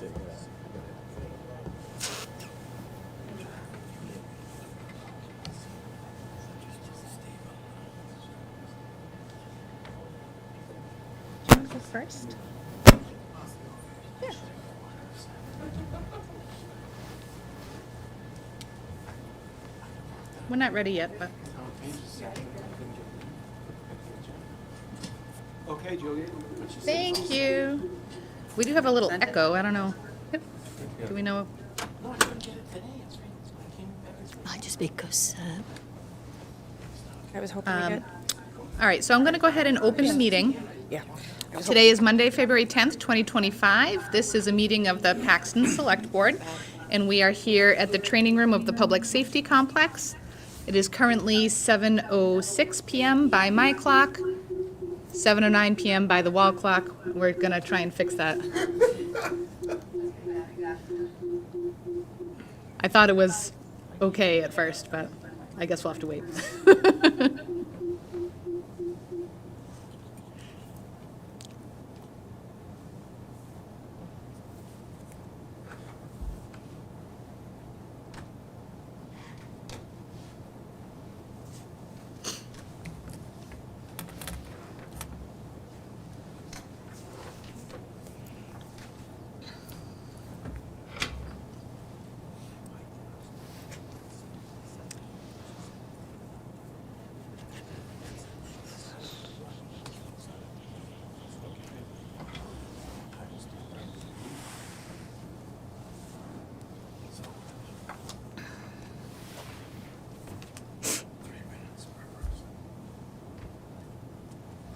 Do you want to go first? Yeah. We're not ready yet, but. Okay, Julia. Thank you. We do have a little echo. I don't know. Do we know? Just because I was hoping we could. All right, so I'm going to go ahead and open the meeting. Yeah. Today is Monday, February 10th, 2025. This is a meeting of the Paxton Select Board, and we are here at the training room of the Public Safety Complex. It is currently 7:06 p.m. by my clock, 7:09 p.m. by the wall clock. We're going to try and fix that. I thought it was okay at first, but I guess we'll have to wait.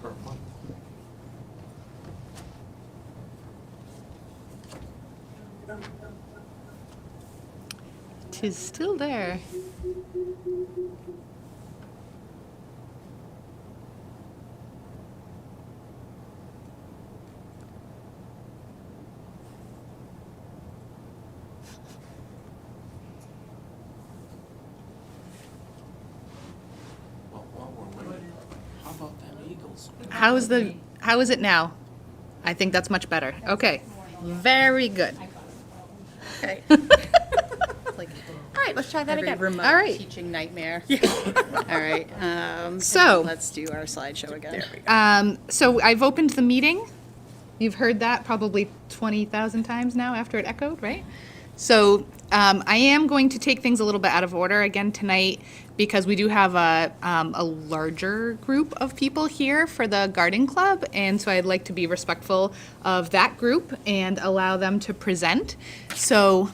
Per month. Tis still there. Well, while we're waiting, how about them Eagles? How is it now? I think that's much better. Okay. Very good. Okay. Like, All right, let's try that every again. remote All right. teaching nightmare. All right. So- let's do our slideshow again. so I've opened the meeting. You've heard that probably 20,000 times now after it echoed, right? So I am going to take things a little bit out of order again tonight because we do have a larger group of people here for the garden club, and so I'd like to be respectful of that group and allow them to present. So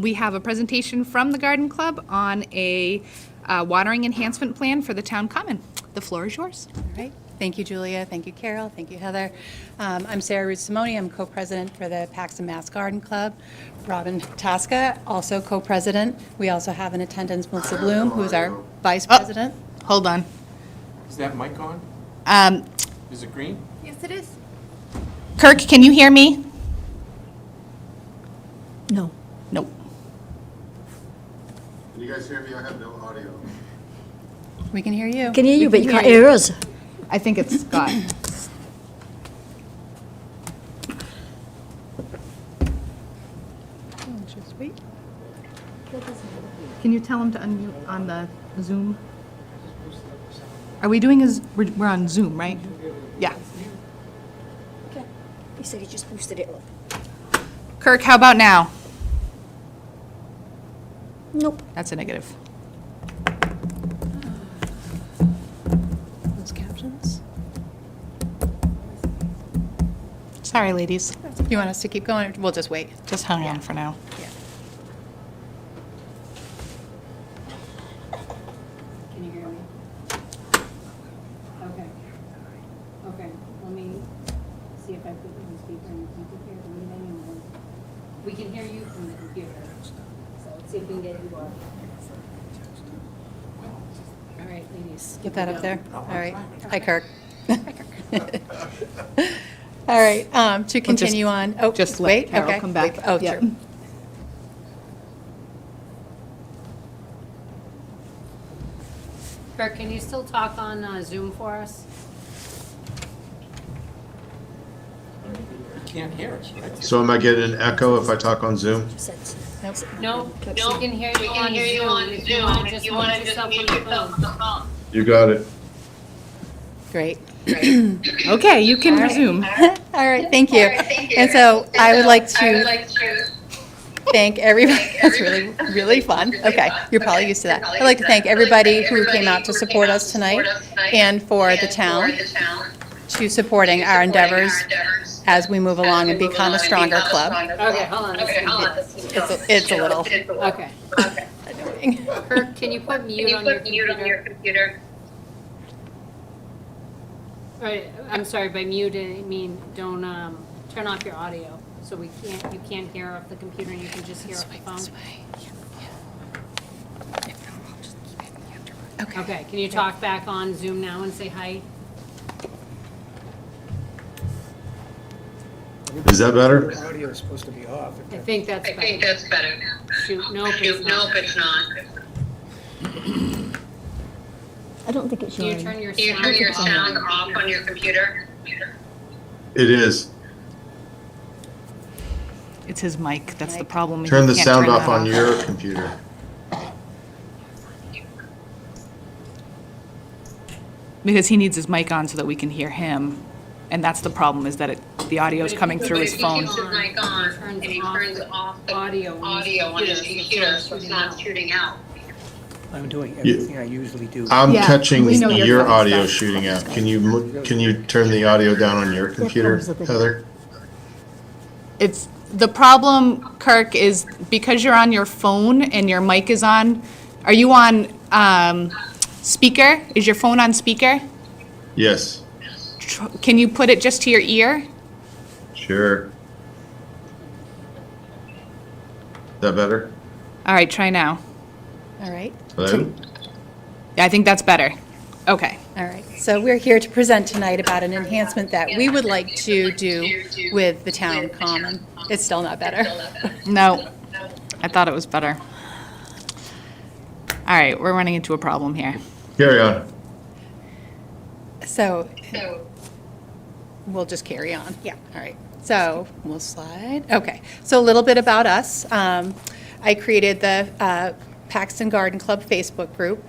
we have a presentation from the garden club on a watering enhancement plan for the town common. The floor is yours. All right. Thank you, Julia. Thank you, Carol. Thank you, Heather. I'm Sarah Ruth Simoni. I'm co-president for the Paxton Mass Garden Club. Robin Tasca, also co-president. We also have in attendance Melissa Bloom, who is our vice president. Hold on. Is that mic on? Um, Is it green? Yes, it is. Kirk, can you hear me? No. Nope. Can you guys hear me? I have no audio. We can hear you. Can hear you, We but you can't hear us. I think it's Scott. Just wait. Can you tell him to unmute on the Zoom? Are we doing we're on Zoom, right? Yeah. Okay. He said he just boosted it up. Kirk, how about now? Nope. That's a negative. Those captions. Sorry, ladies. You want us to keep going, or we'll just wait? Just hang on for now. Yeah. Can you hear me? Okay. Okay, let me see if I put you on speaker and you can hear me anymore. We can hear you from the computer, so let's see if we can get you on. All right, ladies. Get that up there? All right. Hi, Kirk. Hi, Kirk. All right, to continue on. Oh, just let wait, Carol okay. come back. Oh, Yep. true. Kirk, can you still talk on Zoom for us? can't hear us, right? So am I getting an echo if I talk on Zoom? No, we can hear you on Zoom. If you want to just mute yourself on the phone. You got it. Great. Okay, you can resume. All right, thank you. And so I would like to thank everybody, that's really, really fun. Okay, you're probably used to that. I'd like to thank everybody who came out to support us tonight and for the town to supporting our endeavors as we move along and become a stronger club. Okay, hold on. It's a little Okay. annoying. Kirk, can you put mute on your computer? All right, I'm sorry, by mute, I mean, don't, turn off your audio, so you can't hear off the computer, and you can just hear off the phone. Okay, can you talk back on Zoom now and say hi? Is that better? The audio is supposed to be off. I think that's better. Shoot, nope, it's not. I don't think it's Can you your. turn your Do you turn your sound sound off on your computer? It is. It's his mic, that's the problem. Turn You the can't sound turn off that on your computer. Because he needs his mic on so that we can hear him, and that's the problem, is that the audio is coming through his phone. If he keeps his mic on and he turns off the audio on his computer, so it's not shooting out. I'm doing everything I usually do. I'm Yeah, catching we know your your phone audio stuff. shooting out. Can you turn the audio down on your computer, Heather? It's, the problem, Kirk, is because you're on your phone and your mic is on, are you on, speaker? Is your phone on speaker? Yes. Can you put it just to your ear? Sure. Is that better? All right, try now. All right. Hello? Yeah, I think that's better. Okay. All right, so we're here to present tonight about an enhancement that we would like to do with the town common. It's still not better. No, I thought it was better. All right, we're running into a problem here. Carry on. So we'll just carry on. Yeah. All right, so we'll slide. Okay, so a little bit about us. I created the Paxton Garden Club Facebook group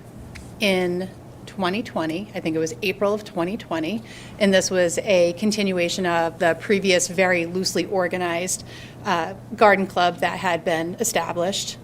in 2020. I think it was April of 2020. And this was a continuation of the previous very loosely organized garden club that had been established.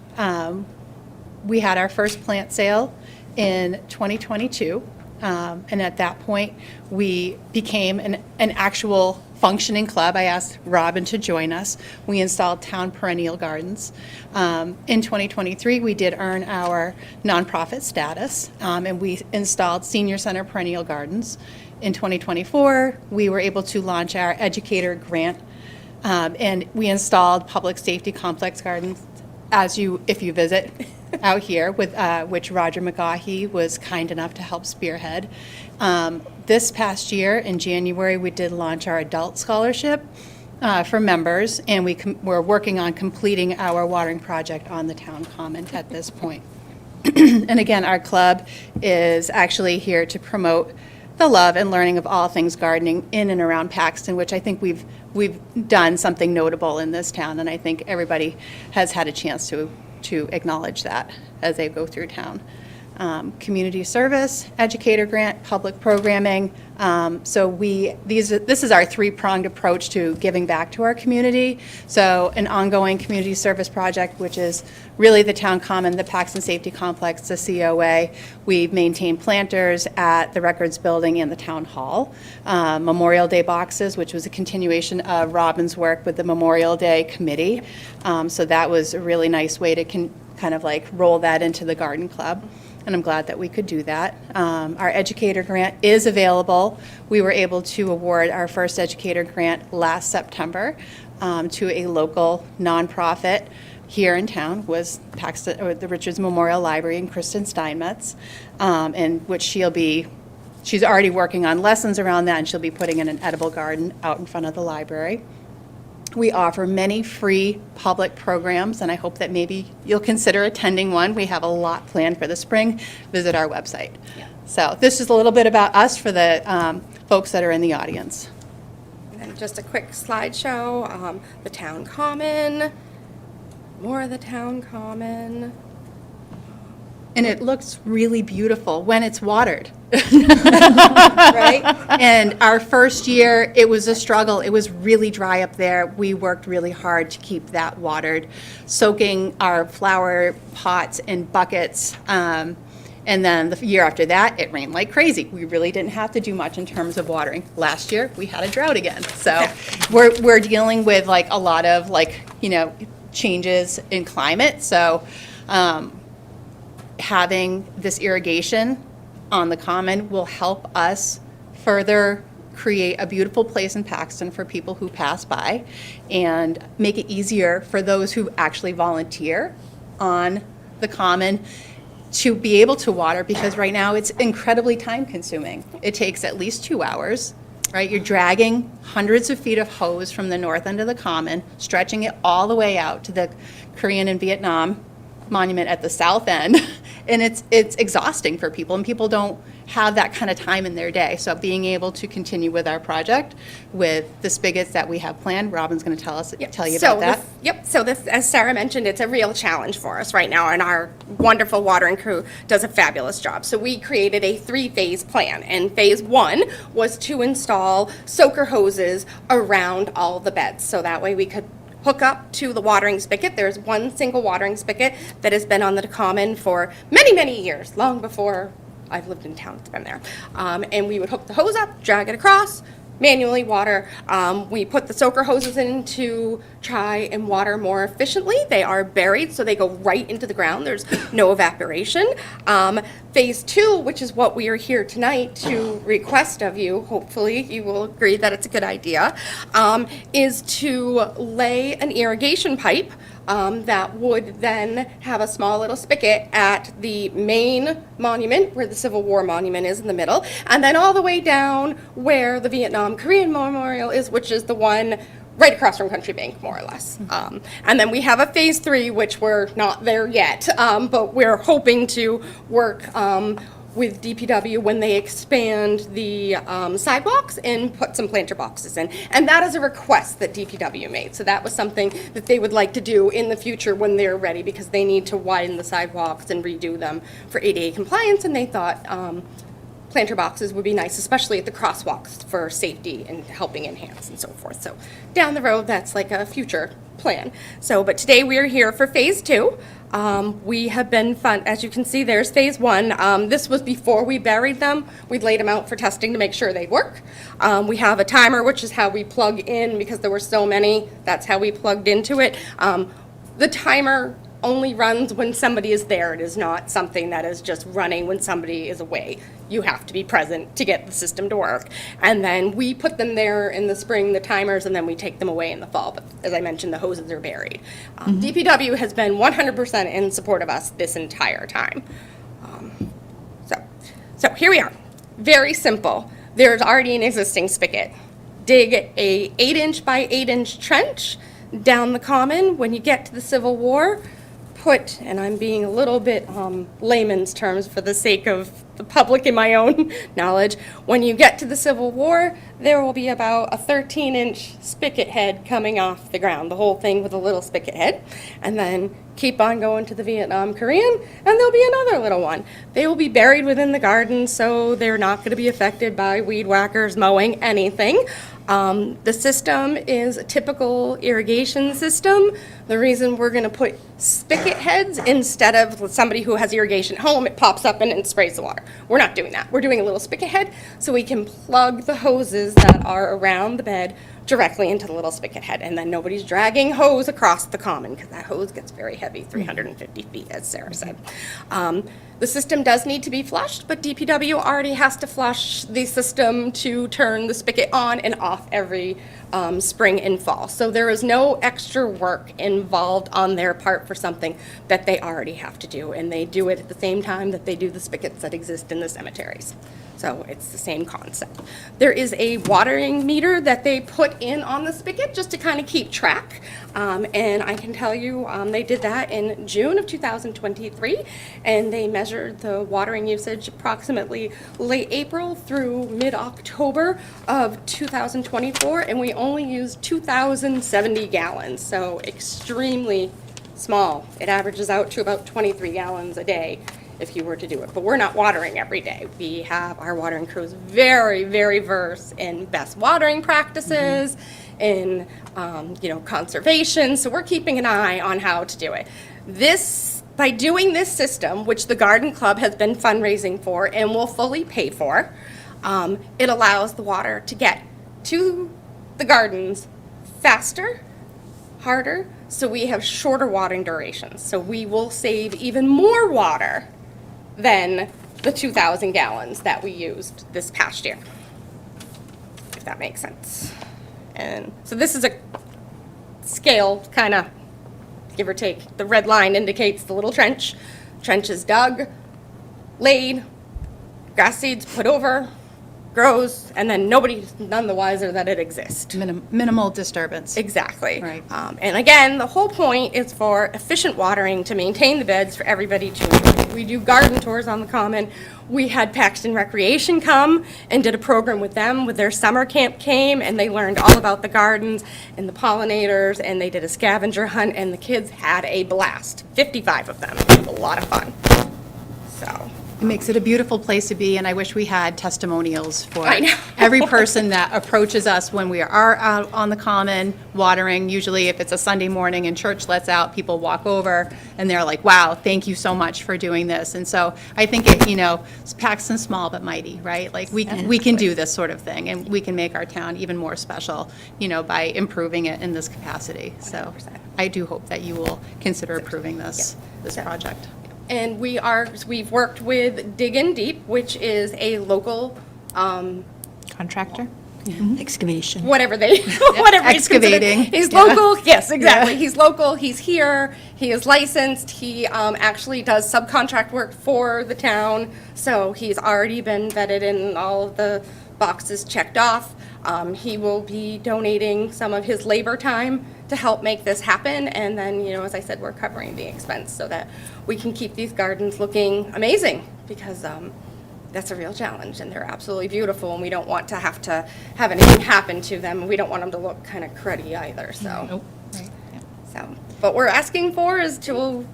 We had our first plant sale in 2022. And at that point, we became an actual functioning club. I asked Robin to join us. We installed town perennial gardens. In 2023, we did earn our nonprofit status, and we installed senior center perennial gardens. In 2024, we were able to launch our educator grant, and we installed public safety complex gardens, if you visit out here, with which Roger McGahee was kind enough to help spearhead. This past year, in January, we did launch our adult scholarship for members, and we're working on completing our watering project on the town common at this point. And again, our club is actually here to promote the love and learning of all things gardening in and around Paxton, which I think we've done something notable in this town, and I think everybody has had a chance to acknowledge that as they go through town. Community service, educator grant, public programming. So this is our three-pronged approach to giving back to our community. So an ongoing community service project, which is really the town common, the Paxton Safety Complex, the COA. We maintain planters at the Records Building and the Town Hall. Memorial Day boxes, which was a continuation of Robin's work with the Memorial Day Committee. So that was a really nice way to kind of like roll that into the garden club. And I'm glad that we could do that. Our educator grant is available. We were able to award our first educator grant last September to a local nonprofit here in town, was Paxton, or the Richards Memorial Library, and Kristen Steinmetz, in which she's already working on lessons around that, and she'll be putting in an edible garden out in front of the library. We offer many free public programs, and I hope that maybe you'll consider attending one. We have a lot planned for the spring. Visit our website. So this is a little bit about us for the folks that are in the audience. just a quick slideshow. The town common, more of the town common. And it looks really beautiful when it's watered. Right? And our first year, it was a struggle. It was really dry up there. We worked really hard to keep that watered, soaking our flower pots in buckets. And then the year after that, it rained like crazy. We really didn't have to do much in terms of watering. Last year, we had a drought again. So we're dealing with like a lot of changes in climate. So having this irrigation on the common will help us further create a beautiful place in Paxton for people who pass by and make it easier for those who actually volunteer on the common to be able to water, because right now it's incredibly time consuming. It takes at least 2 hours, right? You're dragging hundreds of feet of hose from the north end of the common, stretching it all the way out to the Korean and Vietnam monument at the south end, and it's exhausting for people, and people don't have that kind of time in their day. So being able to continue with our project with the spigots that we have planned, Robin's going to tell you about that. So this, as Sarah mentioned, it's a real challenge for us right now, and our wonderful watering crew does a fabulous job. So we created a 3-phase plan, and phase 1 was to install soaker hoses around all the beds, so that way we could hook up to the watering spigot. There's one single watering spigot that has been on the common for many, many years, long before I've lived in town. It's been there. And we would hook the hose up, drag it across, manually water. We put the soaker hoses in to try and water more efficiently. They are buried, so they go right into the ground. There's no evaporation. Phase 2, which is what we are here tonight to request of you, hopefully you will agree that it's a good idea, is to lay an irrigation pipe that would then have a small little spigot at the main monument, where the Civil War monument is in the middle, and then all the way down where the Vietnam-Korean Memorial is, which is the one right across from Country Bank, more or less. And then we have a phase 3, which we're not there yet, but we're hoping to work with DPW when they expand the sidewalks and put some planter boxes in. And that is a request that DPW made. So that was something that they would like to do in the future when they're ready, because they need to widen the sidewalks and redo them for ADA compliance. And they thought planter boxes would be nice, especially at the crosswalks for safety and helping enhance and so forth. So down the road, that's like a future plan. So, but today we are here for phase 2. We have been as you can see, there's phase 1. This was before we buried them. We laid them out for testing to make sure they work. We have a timer, which is how we plug in, because there were so many, that's how we plugged into it. The timer only runs when somebody is there. It is not something that is just running when somebody is away. You have to be present to get the system to work. And then we put them there in the spring, the timers, and then we take them away in the fall. But as I mentioned, the hoses are buried. DPW has been 100% in support of us this entire time. So here we are. Very simple. There's already an existing spigot. Dig a 8-inch by 8-inch trench down the common. When you get to the Civil War, put, and I'm being a little bit layman's terms for the sake of the public and my own knowledge, when you get to the Civil War, there will be about a 13-inch spigot head coming off the ground, the whole thing with a little spigot head, and then keep on going to the Vietnam Korean, and there'll be another little one. They will be buried within the garden, so they're not going to be affected by weed whackers mowing anything. The system is a typical irrigation system. The reason we're going to put spigot heads instead of somebody who has irrigation at home, it pops up and it sprays the water. We're not doing that. We're doing a little spigot head so we can plug the hoses that are around the bed directly into the little spigot head, and then nobody's dragging hose across the common, because that hose gets very heavy, 350 feet, as Sarah said. The system does need to be flushed, but DPW already has to flush the system to turn the spigot on and off every spring and fall. So there is no extra work involved on their part for something that they already have to do, and they do it at the same time that they do the spigots that exist in the cemeteries. So it's the same concept. There is a watering meter that they put put in on the spigot just to kind of keep track. And I can tell you, they did that in June of 2023, and they measured the watering usage approximately late April through mid-October of 2024, and we only used 2,070 gallons, so extremely small. It averages out to about 23 gallons a day if you were to do it. But we're not watering every day. We have our watering crews very, very versed in best watering practices, in conservation. So we're keeping an eye on how to do it. By doing this system, which the Garden Club has been fundraising for and will fully pay for, it allows the water to get to the gardens faster, harder, so we have shorter watering durations. So we will save even more water than the 2,000 gallons that we used this past year, if that makes sense. And so this is a scale, kind of, give or take. The red line indicates the little trench. Trench is dug, laid, grass seeds put over, grows, and then nobody's none the wiser that it exists. Minimal disturbance. Exactly. Right. And again, the whole point is for efficient watering to maintain the beds for everybody to enjoy. We do garden tours on the common. We had Paxton Recreation come and did a program with them, with their summer camp came, and they learned all about the gardens and the pollinators, and they did a scavenger hunt, and the kids had a blast. 55 of them. It was a lot of fun. So. It makes it a beautiful place to be, and I wish we had testimonials for I know. every person that approaches us when we are out on the common watering. Usually if it's a Sunday morning and church lets out, people walk over and they're like, wow, thank you so much for doing this. And so I think it's Paxton small but mighty, right? Like we can do this sort of thing, and we can make our town even more special, by improving it in this capacity. So 100%. I do hope that you will consider approving this Yeah. project. And we've worked with Dig In Deep, which is a local, Contractor? Excavation. whatever he's considered. Excavating. He's Yeah. local, yes, exactly. He's local, he's here, he is licensed, he actually does subcontract work for the town, so he's already been vetted and all of the boxes checked off. He will be donating some of his labor time to help make this happen, and then, as I said, we're covering the expense so that we can keep these gardens looking amazing, because that's a real challenge, and they're absolutely beautiful, and we don't want to have anything happen to them, and we don't want them to look kind of cruddy either, so. Nope. Right. Yeah. So, what we're asking for is to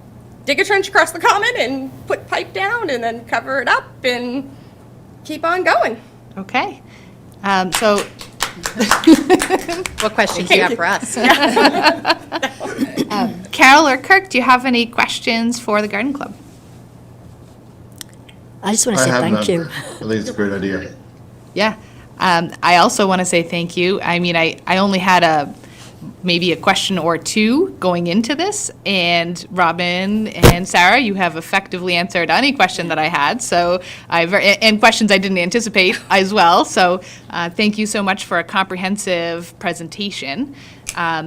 dig a trench across the common and put pipe down and then cover it up and keep on going. Okay. So What questions do you have for us? Carol or Kirk, do you have any questions for the garden club? I just want to say thank you. I think it's a great idea. Yeah. I also want to say thank you. I mean, I only had maybe a question or two going into this, and Robin and Sarah, you have effectively answered any question that I had. So and questions I didn't anticipate as well. So thank you so much for a comprehensive presentation.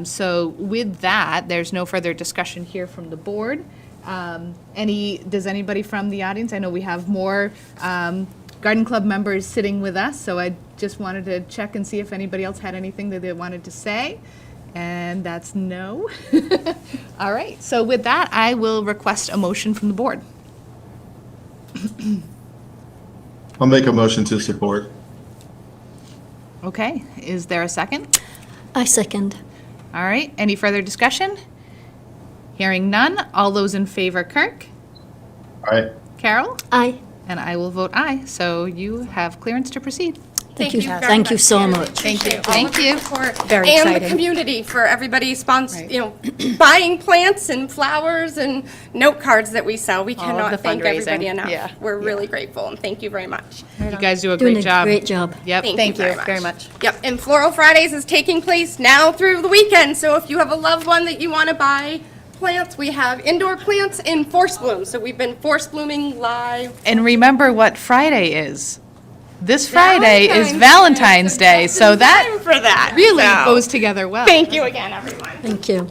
So with that, there's no further discussion here from the board. Does anybody from the audience? I know we have more Garden Club members sitting with us, so I just wanted to check and see if anybody else had anything that they wanted to say. And that's no. All right, so with that, I will request a motion from the board. I'll make a motion to support. Okay, is there a second? I second. All right, any further discussion? Hearing none, all those in favor, Kirk? Aye. Carol? Aye. And I will vote aye, so you have clearance to proceed. Thank you. very Thank you much. so I really much. appreciate Thank you. all of Thank the you. support. Very And exciting. the community for everybody Right. buying plants and flowers and note cards that we sell. We All of cannot the thank fundraising. everybody enough. Yeah. We're really grateful, and thank you very much. You guys do a Doing great a job. great job. Yep. Thank you very much. Yep, and Floral Fridays is taking place now through the weekend, so if you have a loved one that you want to buy plants, we have indoor plants in force bloom, so we've been force blooming live. And remember what Friday is. This Friday is Valentine's Day, so that Time for that. really so, goes together well. Thank you again, everyone. Thank you.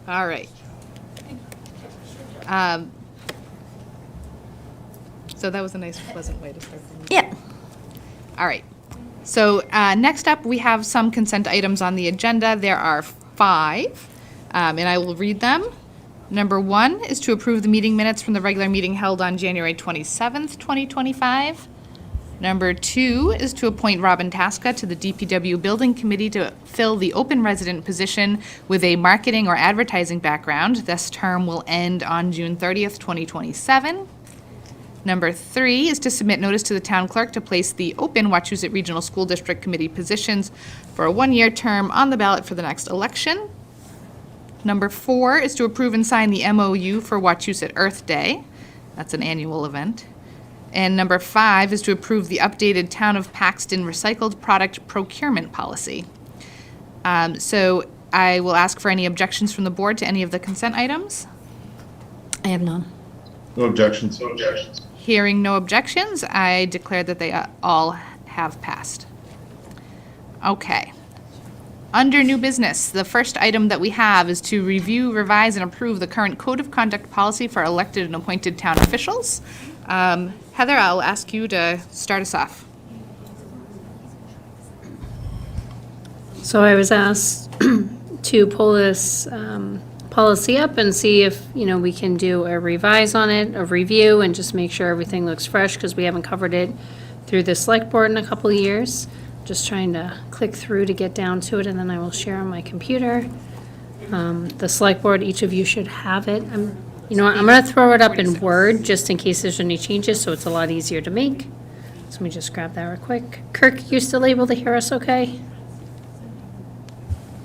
All right. So that was a nice, pleasant way to start. Yeah. All right. So next up, we have some consent items on the agenda. There are 5, and I will read them. Number 1 is to approve the meeting minutes from the regular meeting held on January 27th, 2025. Number 2 is to appoint Robin Tasca to the DPW Building Committee to fill the open resident position with a marketing or advertising background. This term will end on June 30th, 2027. Number 3 is to submit notice to the town clerk to place the open Wachusett Regional School District Committee positions for a 1-year term on the ballot for the next election. Number 4 is to approve and sign the MOU for Wachusett Earth Day. That's an annual event. And number 5 is to approve the updated Town of Paxton recycled product procurement policy. So I will ask for any objections from the board to any of the consent items. I have none. No objections. Hearing no objections, I declare that they all have passed. Okay. Under new business, the first item that we have is to review, revise, and approve the current code of conduct policy for elected and appointed town officials. Heather, I'll ask you to start us off. So I was asked to pull this policy up and see if, we can do a revise on it, a review, and just make sure everything looks fresh, because we haven't covered it through the select board in a couple of years. Just trying to click through to get down to it, and then I will share on my computer. The select board, each of you should have it. I'm going to throw it up in Word, just in case there's any changes, so it's a lot easier to make. So let me just grab that real quick. Kirk, you still able to hear us okay?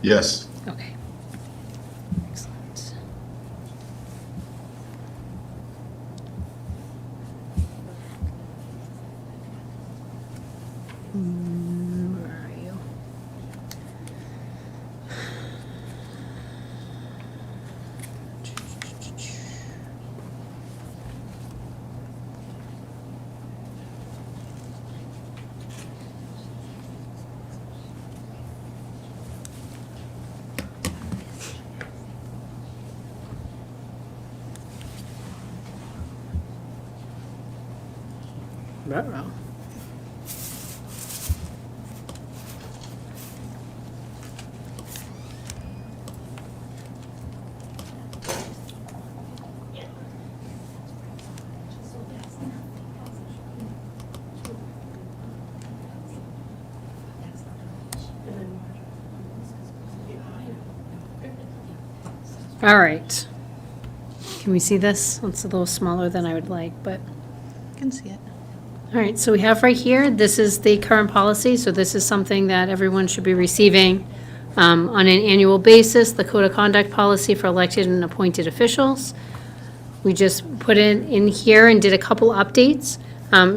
Yes. Okay. Excellent. Where are you? Ruh-roh. All right. Can we see this? It's a little smaller than I would like, but. I can see it. All right, so we have right here, this is the current policy, so this is something that everyone should be receiving on an annual basis, the code of conduct policy for elected and appointed officials. We just put it in here and did a couple updates.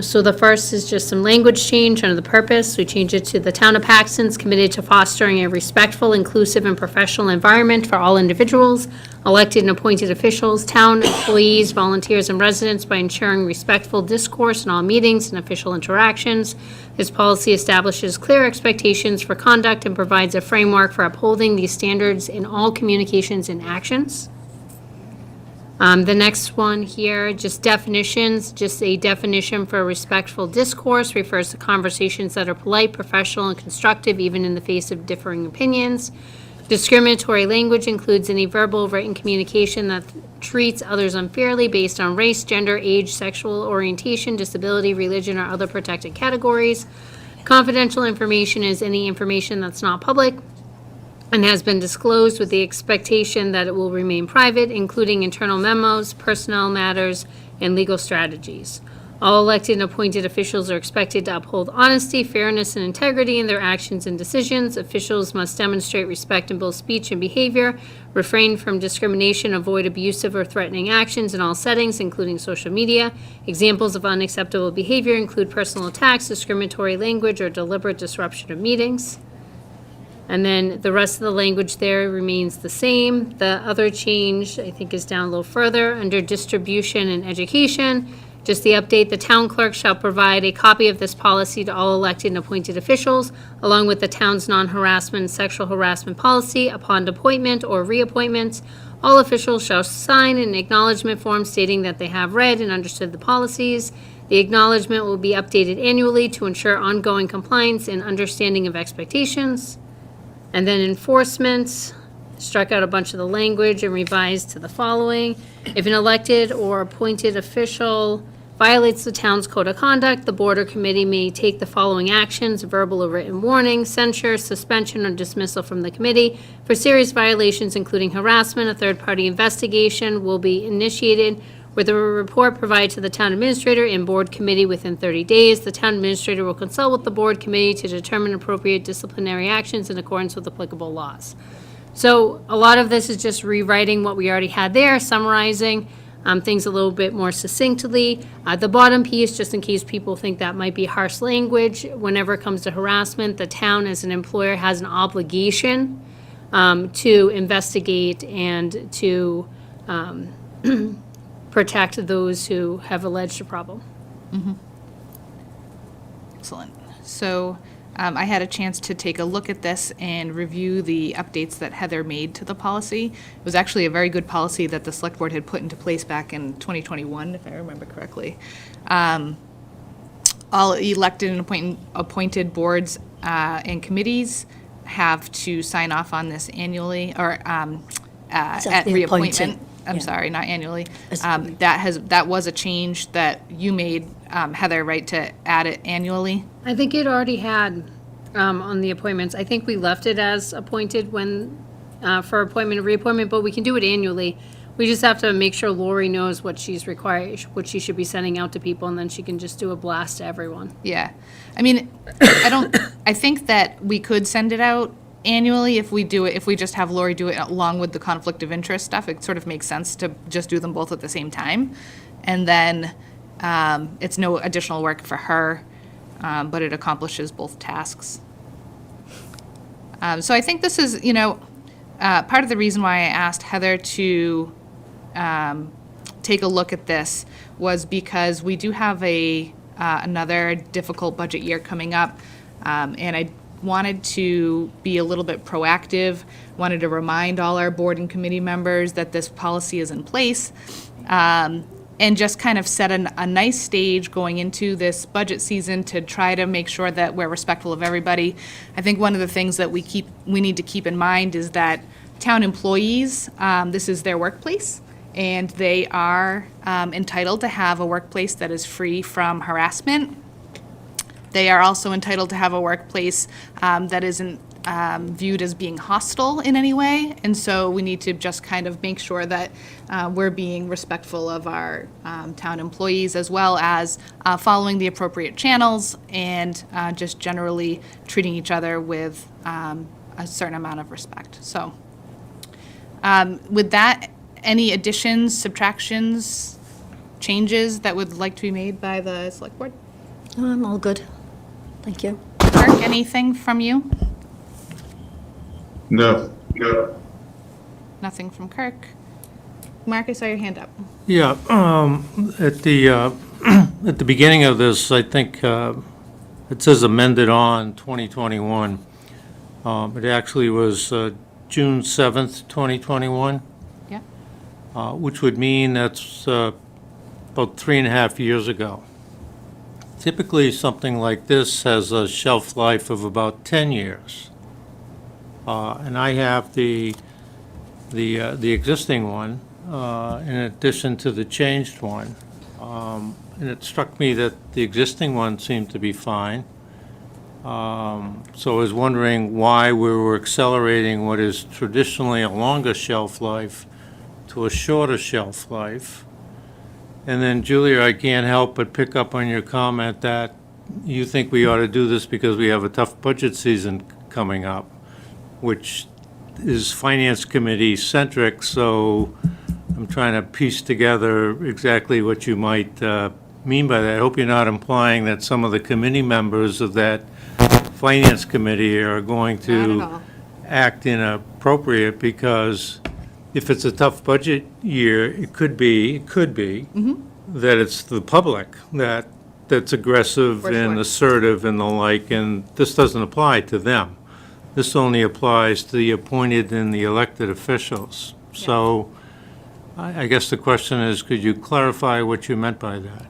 So the first is just some language change under the purpose. We changed it to the town of Paxton is committed to fostering a respectful, inclusive, and professional environment for all individuals, elected and appointed officials, town employees, volunteers, and residents by ensuring respectful discourse in all meetings and official interactions. This policy establishes clear expectations for conduct and provides a framework for upholding these standards in all communications and actions. The next one here, just definitions, just a definition for respectful discourse refers to conversations that are polite, professional, and constructive, even in the face of differing opinions. Discriminatory language includes any verbal, written communication that treats others unfairly based on race, gender, age, sexual orientation, disability, religion, or other protected categories. Confidential information is any information that's not public and has been disclosed with the expectation that it will remain private, including internal memos, personnel matters, and legal strategies. All elected and appointed officials are expected to uphold honesty, fairness, and integrity in their actions and decisions. Officials must demonstrate respect in both speech and behavior, refrain from discrimination, avoid abusive or threatening actions in all settings, including social media. Examples of unacceptable behavior include personal attacks, discriminatory language, or deliberate disruption of meetings. And then the rest of the language there remains the same. The other change, I think, is down a little further under distribution and education. Just the update, the town clerk shall provide a copy of this policy to all elected and appointed officials, along with the town's non-harassment and sexual harassment policy upon appointment or reappointment. All officials shall sign an acknowledgement form stating that they have read and understood the policies. The acknowledgement will be updated annually to ensure ongoing compliance and understanding of expectations. And then enforcement, struck out a bunch of the language and revised to the following. If an elected or appointed official violates the town's code of conduct, the board or committee may take the following actions: verbal or written warning, censure, suspension, or dismissal from the committee. For serious violations, including harassment, a third-party investigation will be initiated with a report provided to the town administrator and board committee within 30 days. The town administrator will consult with the board committee to determine appropriate disciplinary actions in accordance with applicable laws. So a lot of this is just rewriting what we already had there, summarizing things a little bit more succinctly. The bottom piece, just in case people think that might be harsh language, whenever it comes to harassment, the town as an employer has an obligation to investigate and to protect those who have alleged a problem. Excellent. So I had a chance to take a look at this and review the updates that Heather made to the policy. It was actually a very good policy that the select board had put into place back in 2021, if I remember correctly. All elected and appointed boards and committees have to sign off on this annually, or at the reappointment. appointing, I'm yeah. sorry, not annually. As- That was a change that you made, Heather, right, to add it annually? I think it already had on the appointments. I think we left it as appointed when, for appointment and reappointment, but we can do it annually. We just have to make sure Lori knows what she's required, what she should be sending out to people, and then she can just do a blast to everyone. Yeah. I mean, I think that we could send it out annually if we do it, if we just have Lori do it along with the conflict of interest stuff. It sort of makes sense to just do them both at the same time. And then it's no additional work for her, but it accomplishes both tasks. So I think this is, part of the reason why I asked Heather to take a look at this was because we do have another difficult budget year coming up, and I wanted to be a little bit proactive, wanted to remind all our board and committee members that this policy is in place, and just kind of set a nice stage going into this budget season to try to make sure that we're respectful of everybody. I think one of the things that we need to keep in mind is that town employees, this is their workplace, and they are entitled to have a workplace that is free from harassment. They are also entitled to have a workplace that isn't viewed as being hostile in any way. And so we need to just kind of make sure that we're being respectful of our town employees, as well as following the appropriate channels and just generally treating each other with a certain amount of respect. So with that, any additions, subtractions, changes that would like to be made by the select board? I'm all good. Thank you. Kirk, anything from you? No. Nothing from Kirk. Mark, I saw your hand up. Yeah, at the beginning of this, I think it says amended on 2021. It actually was June 7th, 2021, Yeah. which would mean that's about 3.5 years ago. Typically, something like this has a shelf life of about 10 years. And I have the existing one, in addition to the changed one. And it struck me that the existing one seemed to be fine. So I was wondering why we were accelerating what is traditionally a longer shelf life to a shorter shelf life. And then, Julia, I can't help but pick up on your comment that you think we ought to do this because we have a tough budget season coming up, which is Finance Committee centric, so I'm trying to piece together exactly what you might mean by that. I hope you're not implying that some of the committee members of that Finance Committee are going Not at to all. act inappropriate, because if it's a tough budget year, it could be that it's the public that's aggressive For and sure. assertive and the like, and this doesn't apply to them. This only applies to the appointed and the elected officials. So I guess the question is, could you clarify what you meant by that?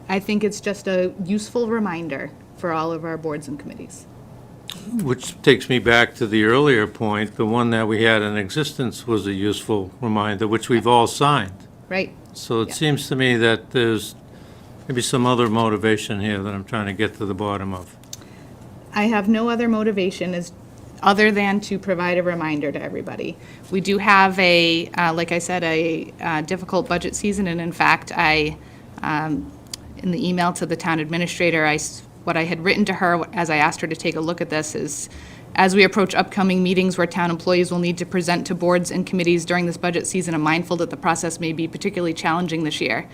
I think it's just a useful reminder for all of our boards and committees. Which takes me back to the earlier point, the one that we had in existence was a useful reminder, which we've all signed. Right? So it Yeah. seems to me that there's maybe some other motivation here that I'm trying to get to the bottom of. I have no other motivation other than to provide a reminder to everybody. We do have like I said, a difficult budget season, and in fact, in the email to the town administrator, what I had written to her as I asked her to take a look at this is, as we approach upcoming meetings where town employees will need to present to boards and committees during this budget season, I'm mindful that the process may be particularly challenging this year.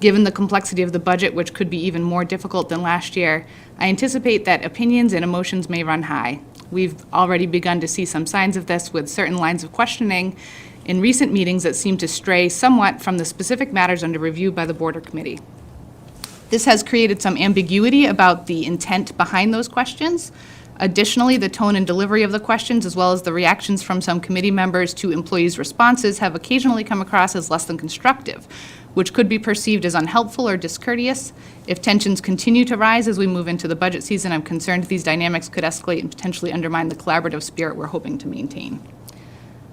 Given the complexity of the budget, which could be even more difficult than last year, I anticipate that opinions and emotions may run high. We've already begun to see some signs of this with certain lines of questioning in recent meetings that seem to stray somewhat from the specific matters under review by the board or committee. This has created some ambiguity about the intent behind those questions. Additionally, the tone and delivery of the questions, as well as the reactions from some committee members to employees' responses, have occasionally come across as less than constructive, which could be perceived as unhelpful or discourteous. If tensions continue to rise as we move into the budget season, I'm concerned these dynamics could escalate and potentially undermine the collaborative spirit we're hoping to maintain.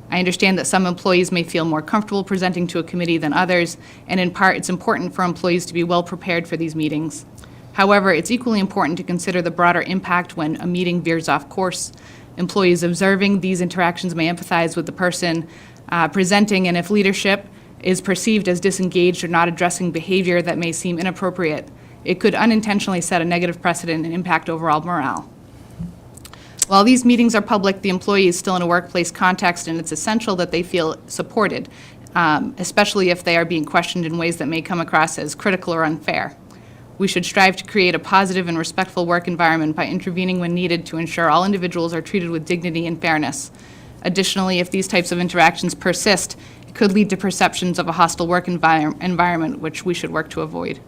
I understand that some employees may feel more comfortable presenting to a committee than others, and in part, it's important for employees to be well prepared for these meetings. However, it's equally important to consider the broader impact when a meeting veers off course. Employees observing these interactions may empathize with the person presenting, and if leadership is perceived as disengaged or not addressing behavior that may seem inappropriate, it could unintentionally set a negative precedent and impact overall morale. While these meetings are public, the employee is still in a workplace context, and it's essential that they feel supported, especially if they are being questioned in ways that may come across as critical or unfair. We should strive to create a positive and respectful work environment by intervening when needed to ensure all individuals are treated with dignity and fairness. Additionally, if these types of interactions persist, it could lead to perceptions of a hostile work environment, which we should work to avoid.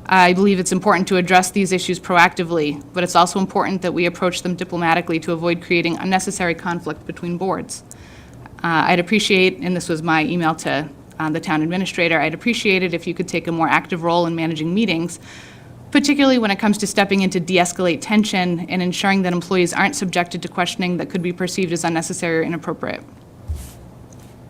I believe it's important to address these issues proactively, but it's also important that we approach them diplomatically to avoid creating unnecessary conflict between boards. I'd appreciate, and this was my email to the town administrator, I'd appreciate it if you could take a more active role in managing meetings, particularly when it comes to stepping in to de-escalate tension and ensuring that employees aren't subjected to questioning that could be perceived as unnecessary or inappropriate.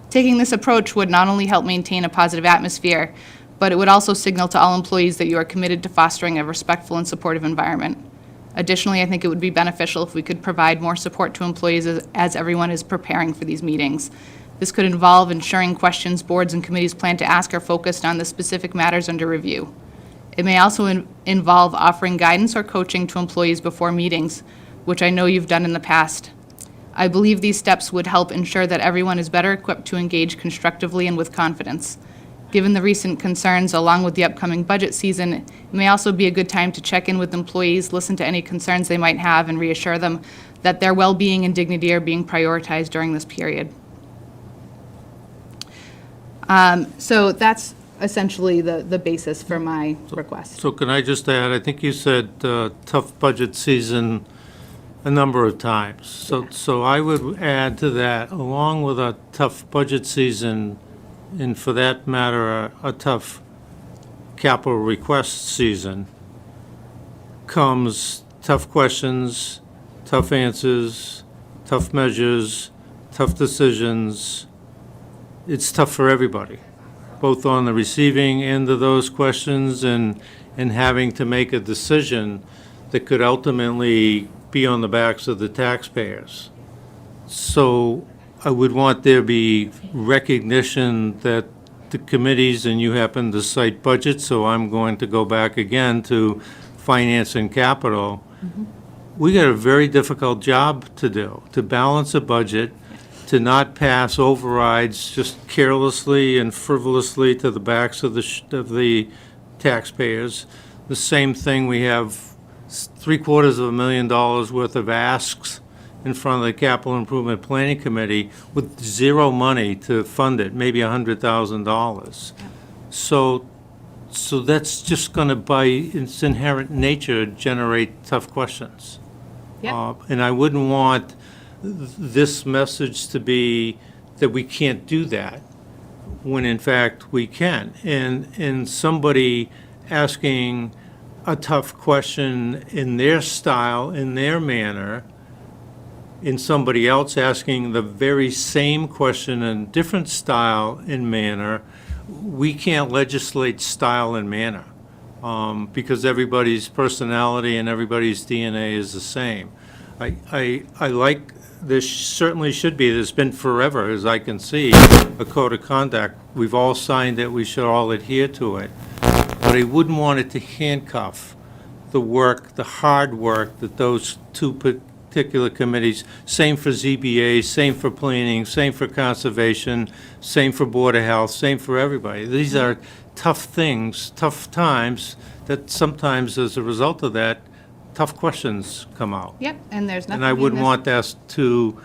Taking this approach would not only help maintain a positive atmosphere, but it would also signal to all employees that you are committed to fostering a respectful and supportive environment. Additionally, I think it would be beneficial if we could provide more support to employees as everyone is preparing for these meetings. This could involve ensuring questions boards and committees plan to ask are focused on the specific matters under review. It may also involve offering guidance or coaching to employees before meetings, which I know you've done in the past. I believe these steps would help ensure that everyone is better equipped to engage constructively and with confidence. Given the recent concerns, along with the upcoming budget season, it may also be a good time to check in with employees, listen to any concerns they might have, and reassure them that their well-being and dignity are being prioritized during this period. So that's essentially the basis for my request. So can I just add, I think you said tough budget season a number of times. So I would add to that, along with a tough budget season, and for that matter, a tough capital request season, comes tough questions, tough answers, tough measures, tough decisions. It's tough for everybody, both on the receiving end of those questions and having to make a decision that could ultimately be on the backs of the taxpayers. So I would want there be recognition that the committees, and you happen to cite budget, so I'm going to go back again to finance and capital. We got a very difficult job to do, to balance a budget, to not pass overrides just carelessly and frivolously to the backs of the taxpayers. The same thing, we have $750,000 worth of asks in front of the Capital Improvement Planning Committee with zero money to fund it, maybe $100,000. So that's just going to, by its inherent nature, generate tough questions. Yeah. And I wouldn't want this message to be that we can't do that, when in fact we can. And somebody asking a tough question in their style, in their manner, in somebody else asking the very same question in different style and manner, we can't legislate style and manner, because everybody's personality and everybody's DNA is the same. I like, there certainly should be, there's been forever, as I can see, a code of conduct. We've all signed it, we should all adhere to it. But I wouldn't want it to handcuff the work, the hard work that those two particular committees, same for ZBA, same for planning, same for conservation, same for Board of Health, same for everybody. These are tough things, tough times, that sometimes as a result of that, tough questions come out. Yep, and there's nothing. And I wouldn't want that to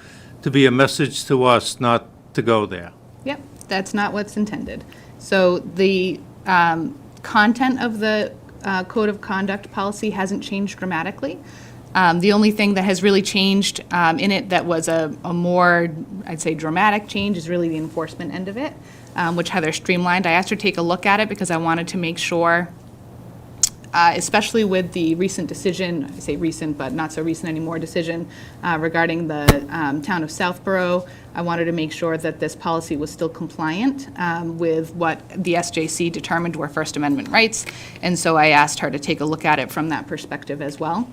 be a message to us not to go there. Yep, that's not what's intended. So the content of the Code of Conduct policy hasn't changed dramatically. The only thing that has really changed in it that was a more, I'd say, dramatic change is really the enforcement end of it, which Heather streamlined. I asked her to take a look at it because I wanted to make sure, especially with the recent decision, I say recent, but not so recent anymore, decision regarding the town of Southborough, I wanted to make sure that this policy was still compliant with what the SJC determined were First Amendment rights. And so I asked her to take a look at it from that perspective as well.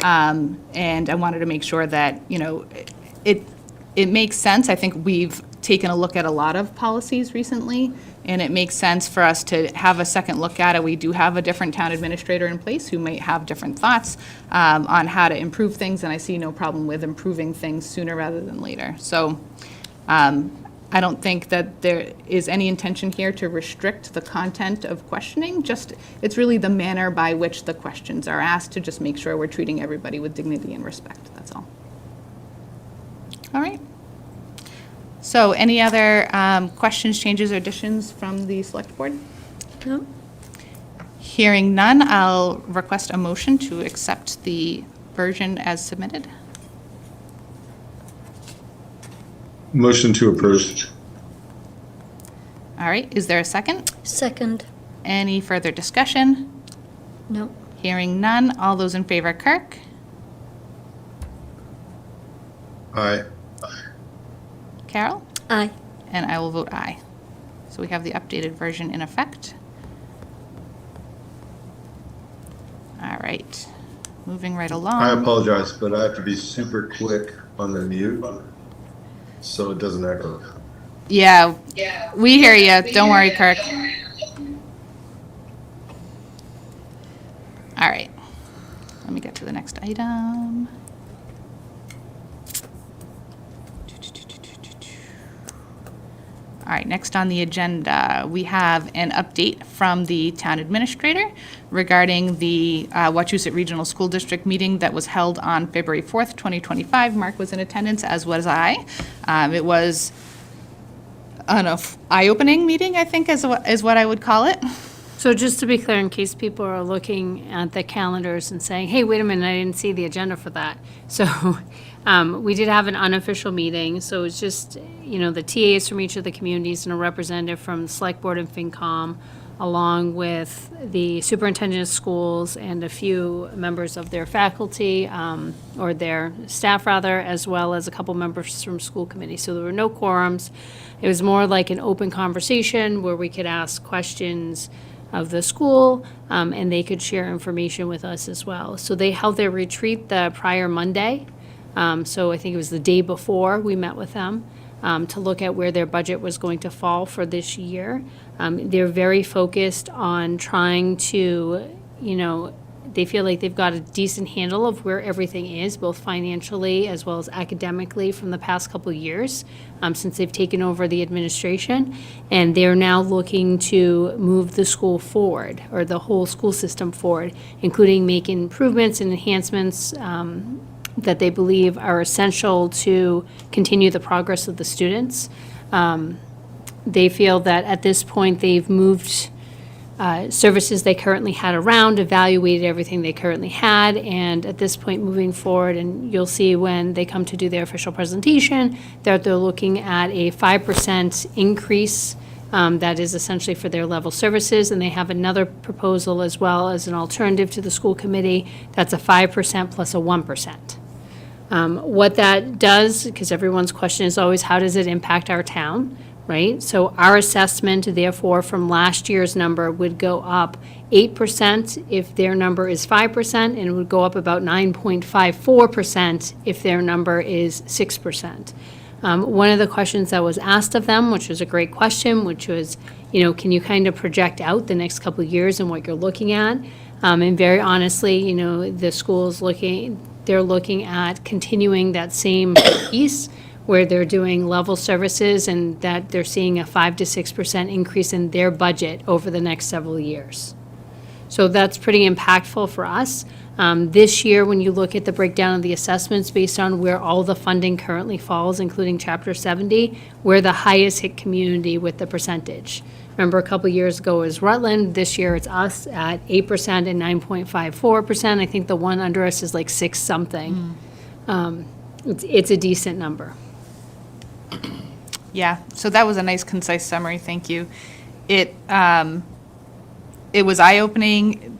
And I wanted to make sure that, you know, it makes sense. I think we've taken a look at a lot of policies recently, and it makes sense for us to have a second look at it. We do have a different town administrator in place who might have different thoughts on how to improve things, and I see no problem with improving things sooner rather than later. So I don't think that there is any intention here to restrict the content of questioning, just it's really the manner by which the questions are asked to just make sure we're treating everybody with dignity and respect, that's all. All right. So any other questions, changes, or additions from the Select Board? No? Hearing none, I'll request a motion to accept the version as submitted. Motion to approve. All right, is there a second? Second. Any further discussion? No. Hearing none, all those in favor, Kirk? Aye. Carol? Aye. And I will vote aye. So we have the updated version in effect. All right, moving right along. I apologize, but I have to be super quick on the mute so it doesn't echo. Yeah, we hear you. Don't worry, Kirk. All right, let me get to the next item. All right, next on the agenda, we have an update from the town administrator regarding the Wachusett Regional School District meeting that was held on February 4th, 2025. Mark was in attendance, as was I. It was an eye-opening meeting, I think, is what I would call it. So just to be clear, in case people are looking at the calendars and saying, hey, wait a minute, I didn't see the agenda for that. So we did have an unofficial meeting, so it's just, you know, the TAs from each of the communities and a representative from the Select Board and FinCom, along with the superintendent of schools and a few members of their faculty, or their staff rather, as well as a couple members from school committee. So there were no quorums. It was more like an open conversation where we could ask questions of the school, and they could share information with us as well. So they held their retreat the prior Monday. So I think it was the day before we met with them to look at where their budget was going to fall for this year. They're very focused on trying to, you know, they feel like they've got a decent handle of where everything is, both financially as well as academically from the past couple of years, since they've taken over the administration. And they're now looking to move the school forward, or the whole school system forward, including making improvements and enhancements that they believe are essential to continue the progress of the students. They feel that at this point they've moved services they currently had around, evaluated everything they currently had, and at this point moving forward, and you'll see when they come to do their official presentation, that they're looking at a 5% increase That is essentially for their level services, and they have another proposal as well as an alternative to the school committee. That's a 5% plus a 1%. What that does, because everyone's question is always, how does it impact our town, right? So our assessment, therefore, from last year's number would go up 8% if their number is 5%, and it would go up about 9.54% if their number is 6%. One of the questions that was asked of them, which was a great question, which was, can you kind of project out the next couple of years and what you're looking at? And very honestly, the school's they're looking at continuing that same piece where they're doing level services and that they're seeing a 5 to 6% increase in their budget over the next several years. So that's pretty impactful for us. This year, when you look at the breakdown of the assessments based on where all the funding currently falls, including Chapter 70, we're the highest hit community with the percentage. Remember, a couple years ago it was Rutland. This year it's us at 8% and 9.54%. I think the one under us is like 6 something. It's a decent number. Yeah, so that was a nice concise summary, thank you. It was eye-opening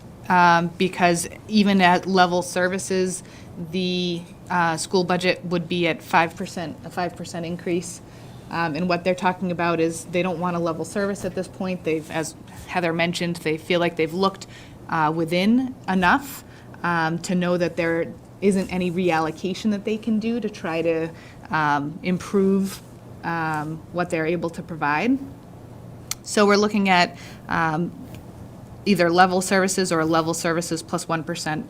because even at level services, the school budget would be at 5%, a 5% increase. And what they're talking about is they don't want a level service at this point. They've, as Heather mentioned, they feel like they've looked within enough to know that there isn't any reallocation that they can do to try to improve what they're able to provide. So we're looking at either level services or level services plus 1%,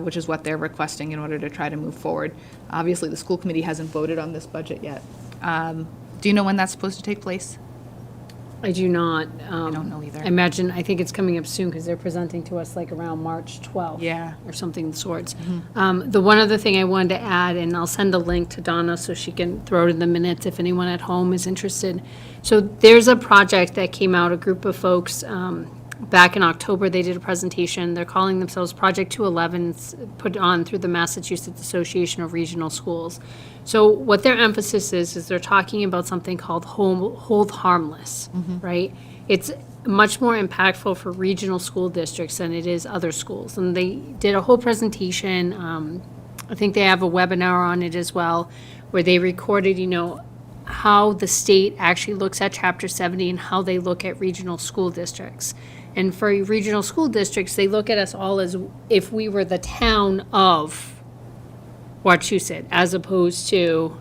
which is what they're requesting in order to try to move forward. Obviously, the school committee hasn't voted on this budget yet. Do you know when that's supposed to take place? I do not. I don't know either. I think it's coming up soon because they're presenting to us like around March 12th. Yeah. Or something of the sorts. The one other thing I wanted to add, and I'll send a link to Donna so she can throw it in the minutes if anyone at home is interested. So there's a project that came out, a group of folks, back in October, they did a presentation. They're calling themselves Project 211, put on through the Massachusetts Association of Regional Schools. So what their emphasis is they're talking about something called hold harmless, right? It's much more impactful for regional school districts than it is other schools. And they did a whole presentation. I think they have a webinar on it as well, where they recorded, how the state actually looks at Chapter 70 and how they look at regional school districts. And for regional school districts, they look at us all as if we were the town of Wachusett, as opposed to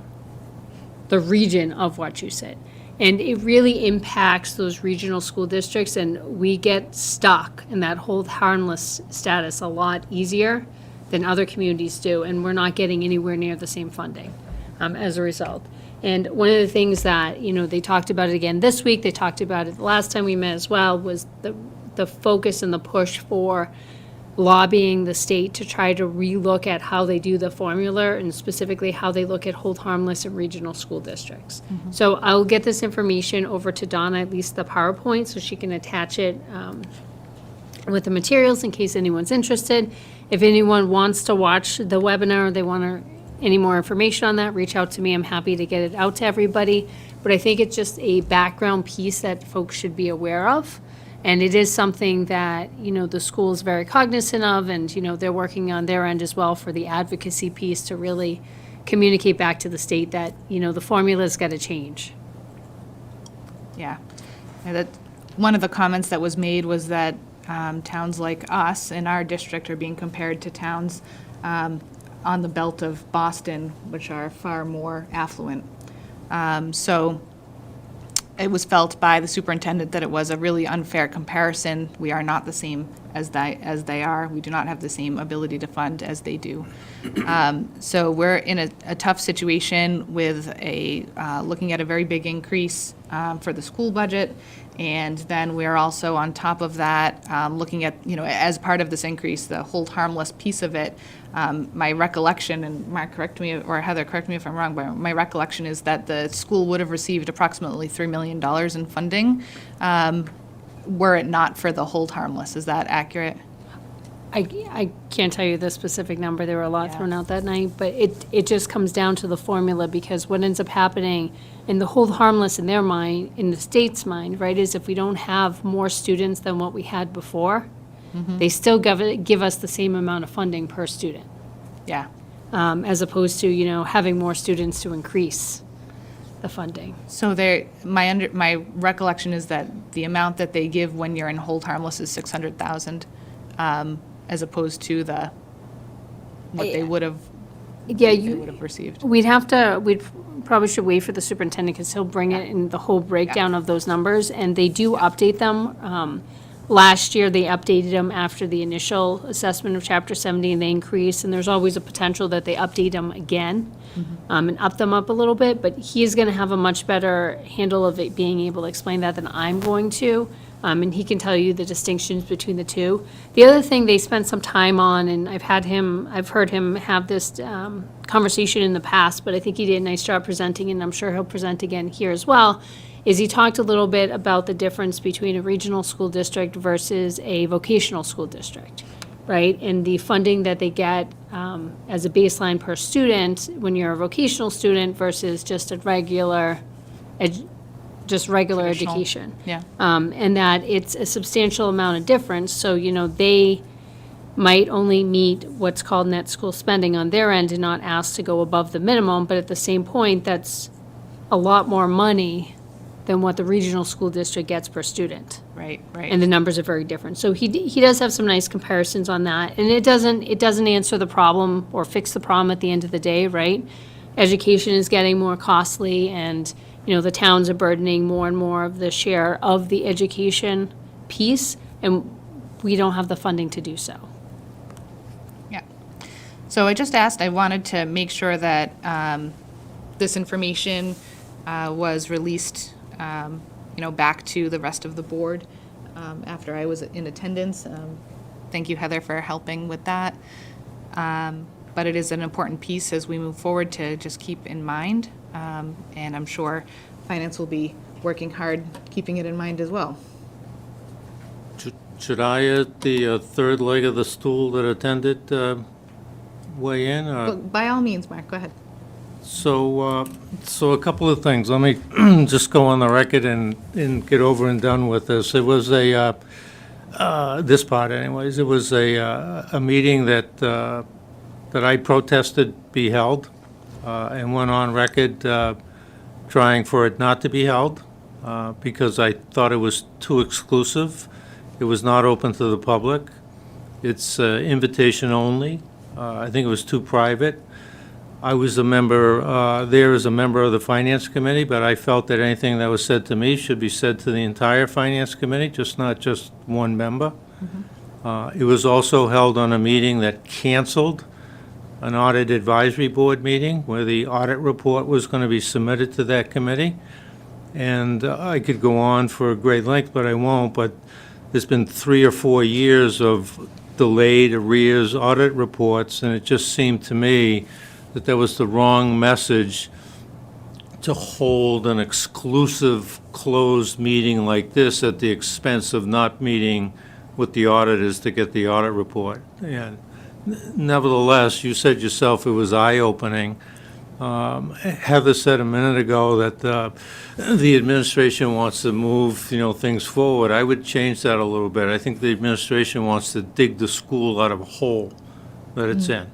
the region of Wachusett. And it really impacts those regional school districts, and we get stuck in that hold harmless status a lot easier than other communities do, and we're not getting anywhere near the same funding as a result. And one of the things that, they talked about it again this week, they talked about it the last time we met as well, was the focus and the push for lobbying the state to try to relook at how they do the formula and specifically how they look at hold harmless in regional school districts. So I'll get this information over to Donna, at least the PowerPoint, so she can attach it with the materials in case anyone's interested. If anyone wants to watch the webinar, they want any more information on that, reach out to me. I'm happy to get it out to everybody. But I think it's just a background piece that folks should be aware of. And it is something that, the school is very cognizant of, and, they're working on their end as well for the advocacy piece to really communicate back to the state that, the formula's got to change. Yeah. That one of the comments that was made was that towns like us in our district are being compared to towns on the belt of Boston, which are far more affluent. So it was felt by the superintendent that it was a really unfair comparison. We are not the same as they are. We do not have the same ability to fund as they do. So we're in a tough situation with looking at a very big increase for the school budget. And then we're also on top of that, looking at, as part of this increase, the hold harmless piece of it. My recollection, and Mark, correct me, or Heather, correct me if I'm wrong, but my recollection is that the school would have received approximately $3 million in funding were it not for the hold harmless. Is that accurate? I can't tell you the specific number. There were a lot thrown out that night, but it just comes down to the formula, because what ends up happening And the hold harmless in their mind, in the state's mind, right, is if we don't have more students than what we had before, they still give us the same amount of funding per student, Yeah. as opposed to, having more students to increase the funding. So my recollection is that the amount that they give when you're in hold harmless is 600,000, as opposed to what they would have Yeah, they would have received. we'd probably should wait for the superintendent, because he'll bring it in the whole breakdown of those numbers, and they do update them. Last year, they updated them after the initial assessment of Chapter 70, and they increased, and there's always a potential that they update them again, and up them up a little bit, but he's gonna have a much better handle of it, being able to explain that than I'm going to, and he can tell you the distinctions between the two. The other thing they spent some time on, and I've heard him have this conversation in the past, but I think he did a nice job presenting, and I'm sure he'll present again here as well, is he talked a little bit about the difference between a regional school district versus a vocational school district, right? And the funding that they get as a baseline per student when you're a vocational student versus just a regular Traditional. education. Yeah. And that it's a substantial amount of difference, so, they might only meet what's called net school spending on their end and not asked to go above the minimum, but at the same point, that's a lot more money than what the regional school district gets per student. Right. And the numbers are very different. So he does have some nice comparisons on that, and it doesn't answer the problem or fix the problem at the end of the day, right? Education is getting more costly, and, the towns are burdening more and more of the share of the education piece, and we don't have the funding to do so. Yeah. So I wanted to make sure that this information was released, back to the rest of the board after I was in attendance. Thank you, Heather, for helping with that. But it is an important piece as we move forward to just keep in mind, and I'm sure Finance will be working hard keeping it in mind as well. Should I, at the third leg of the stool that attended, weigh in? But by all means, Mark, go ahead. So a couple of things. Let me just go on the record and get over and done with this. It was this part anyways, it was a meeting that I protested be held, and went on record trying for it not to be held, because I thought it was too exclusive. It was not open to the public. It's invitation only. I think it was too private. I was a member, there as a member of the Finance Committee, but I felt that anything that was said to me should be said to the entire Finance Committee, not just one member. It was also held on a meeting that canceled an Audit Advisory Board meeting where the audit report was going to be submitted to that committee. And I could go on for a great length, but I won't. But there's been 3 or 4 years of delayed arrears audit reports, and it just seemed to me that there was the wrong message to hold an exclusive closed meeting like this at the expense of not meeting with the auditors to get the audit report. And nevertheless, you said yourself it was eye-opening. Heather said a minute ago that the administration wants to move, things forward. I would change that a little bit. I think the administration wants to dig the school out of a hole that it's in.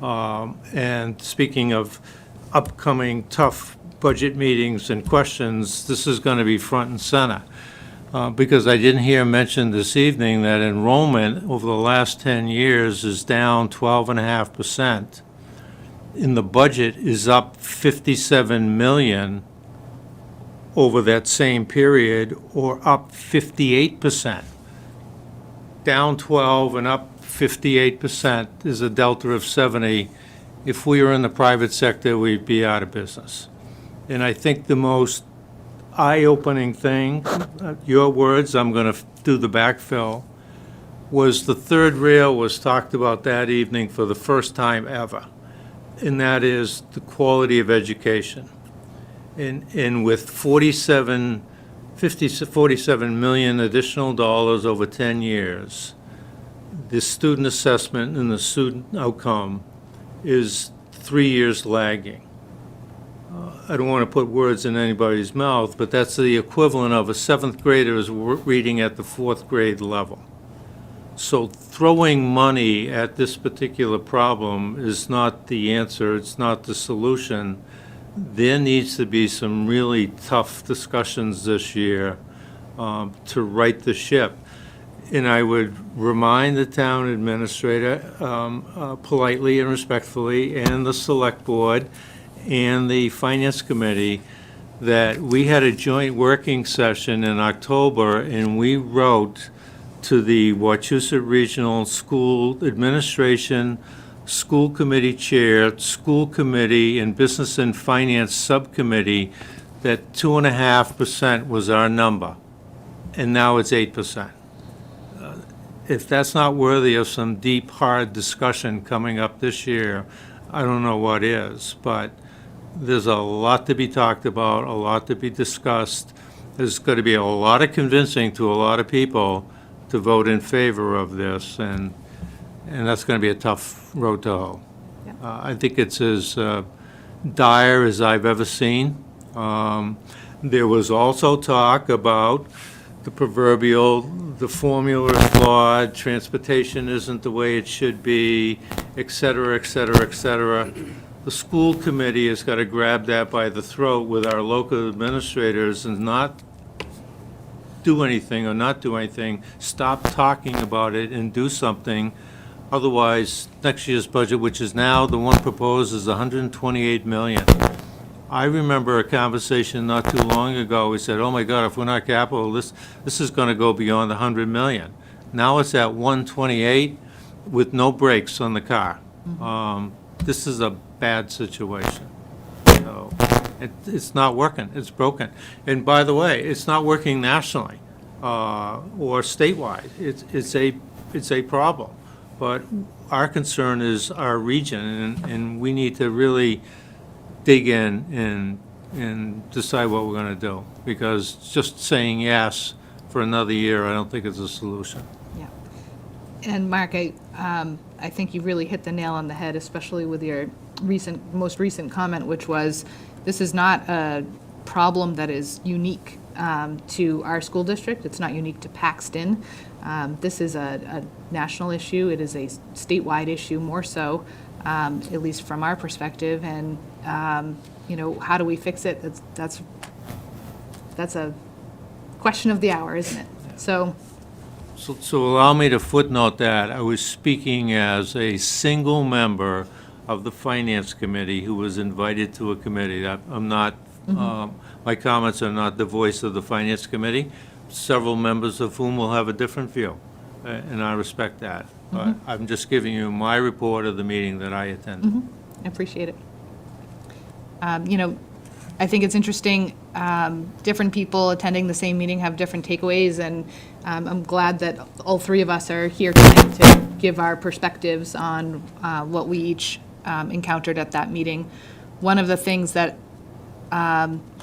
And speaking of upcoming tough budget meetings and questions, this is going to be front and center. Because I didn't hear mentioned this evening that enrollment over the last 10 years is down 12.5%. In the budget is up 57 million over that same period, or up 58%. Down 12 and up 58% is a delta of 70. If we were in the private sector, we'd be out of business. And I think the most eye-opening thing, your words, I'm going to do the backfill, was the third rail was talked about that evening for the first time ever, and that is the quality of education. And with 47 million additional dollars over 10 years, the student assessment and the student outcome is 3 years lagging. I don't want to put words in anybody's mouth, but that's the equivalent of a seventh grader is reading at the fourth grade level. So throwing money at this particular problem is not the answer, it's not the solution. There needs to be some really tough discussions this year to right the ship. And I would remind the town administrator politely and respectfully, and the select board and the finance committee, that we had a joint working session in October, and we wrote to the Wachusett Regional School Administration, School Committee Chair, School Committee, and Business and Finance Subcommittee that 2.5% was our number, and now it's 8%. If that's not worthy of some deep, hard discussion coming up this year, I don't know what is, but there's a lot to be talked about, a lot to be discussed. There's going to be a lot of convincing to a lot of people to vote in favor of this, and that's going to be a tough road to hoe. Yeah. I think it's as dire as I've ever seen. There was also talk about the proverbial, the formula is flawed, transportation isn't the way it should be, et cetera, et cetera, et cetera. The school committee has got to grab that by the throat with our local administrators and not do anything or not do anything, stop talking about it and do something. Otherwise, next year's budget, which is now, the one proposed is $128 million. I remember a conversation not too long ago, we said, oh my God, if we're not capital, this is going to go beyond $100 million. Now it's at 128 with no brakes on the car. This is a bad situation. So it's not working, it's broken. And by the way, it's not working nationally or statewide. It's a problem. But our concern is our region, and we need to really dig in and decide what we're going to do. Because just saying yes for another year, I don't think is a solution. Yeah. And Mark, I think you really hit the nail on the head, especially with your most recent comment, which was, this is not a problem that is unique to our school district. It's not unique to Paxton. This is a national issue. It is a statewide issue more so, at least from our perspective. And, how do we fix it? That's a question of the hour, isn't it? So allow me to footnote that. I was speaking as a single member of the Finance Committee who was invited to a committee. I'm not, my comments are not the voice of the Finance Committee, several members of whom will have a different view, and I respect that. But I'm just giving you my report of the meeting that I attended. I appreciate it. I think it's interesting, different people attending the same meeting have different takeaways, and I'm glad that all three of us are here tonight to give our perspectives on what we each encountered at that meeting. One of the things that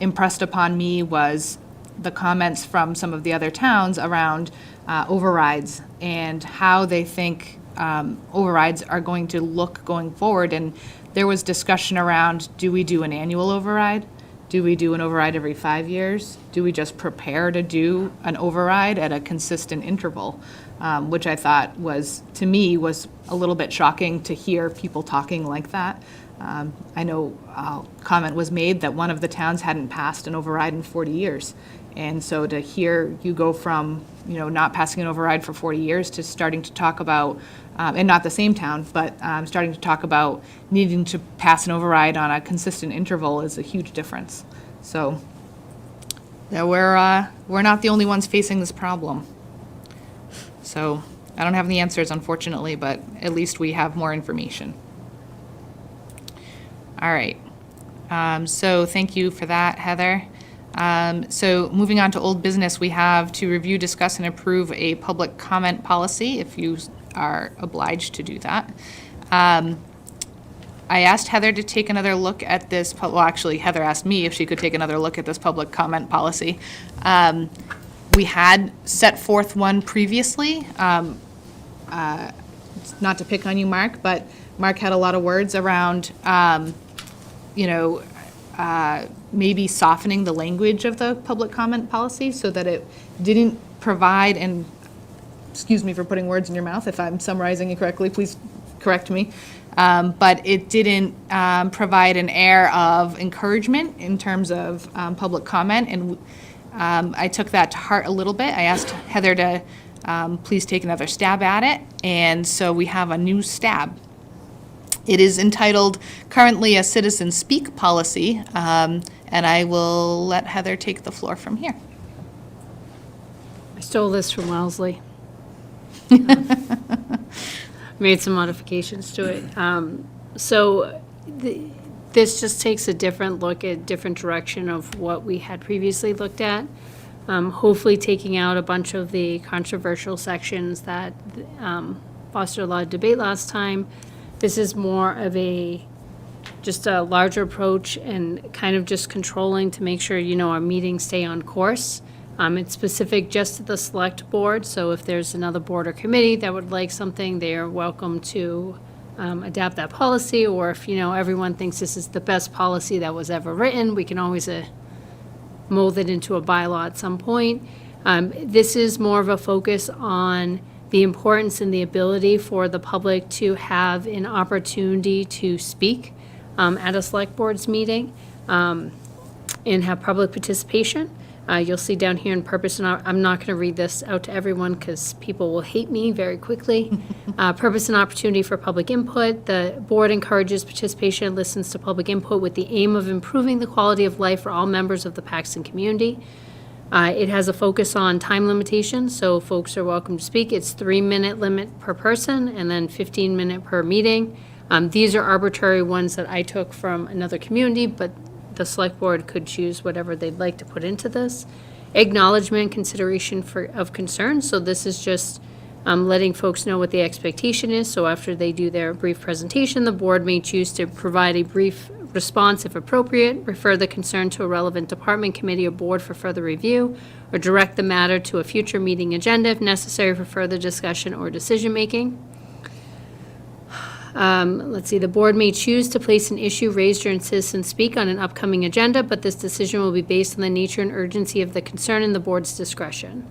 impressed upon me was the comments from some of the other towns around overrides and how they think overrides are going to look going forward. And there was discussion around, do we do an annual override? Do we do an override every 5 years? Do we just prepare to do an override at a consistent interval? Which I thought to me, was a little bit shocking to hear people talking like that. I know a comment was made that one of the towns hadn't passed an override in 40 years. And so to hear you go from, not passing an override for 40 years to starting to talk about, and not the same town, but starting to talk about needing to pass an override on a consistent interval is a huge difference. So yeah, we're not the only ones facing this problem. So I don't have the answers, unfortunately, but at least we have more information. All right. So thank you for that, Heather. So moving on to old business, we have to review, discuss, and approve a public comment policy, if you are obliged to do that. I asked Heather to take another look at this, well, actually, Heather asked me if she could take another look at this public comment policy. We had set forth one previously, not to pick on you, Mark, but Mark had a lot of words around, maybe softening the language of the public comment policy so that it didn't provide, and excuse me for putting words in your mouth, if I'm summarizing it correctly, please correct me. But it didn't provide an air of encouragement in terms of public comment, and I took that to heart a little bit. I asked Heather to please take another stab at it, and so we have a new stab. It is entitled currently a citizen speak policy, and I will let Heather take the floor from here. I stole this from Wellesley. Made some modifications to it. This just takes a different look at different direction of what we had previously looked at. Hopefully taking out a bunch of the controversial sections that fostered a lot of debate last time. This is more of just a larger approach and kind of just controlling to make sure, our meetings stay on course. It's specific just to the select board, so if there's another board or committee that would like something, they are welcome to adapt that policy, or if, everyone thinks this is the best policy that was ever written, we can always mold it into a bylaw at some point. This is more of a focus on the importance and the ability for the public to have an opportunity to speak at a select board's meeting and have public participation. You'll see down here in purpose, and I'm not going to read this out to everyone because people will hate me very quickly. Purpose and opportunity for public input. The board encourages participation and listens to public input with the aim of improving the quality of life for all members of the Paxton community. It has a focus on time limitations, so folks are welcome to speak. It's 3-minute limit per person and then 15-minute per meeting. These are arbitrary ones that I took from another community, but the select board could choose whatever they'd like to put into this. Acknowledgement, consideration of concerns, so this is just letting folks know what the expectation is. So after they do their brief presentation, the board may choose to provide a brief response if appropriate, refer the concern to a relevant department, committee, or board for further review, or direct the matter to a future meeting agenda if necessary for further discussion or decision-making. Let's see, the board may choose to place an issue raised during citizen speak on an upcoming agenda, but this decision will be based on the nature and urgency of the concern and the board's discretion.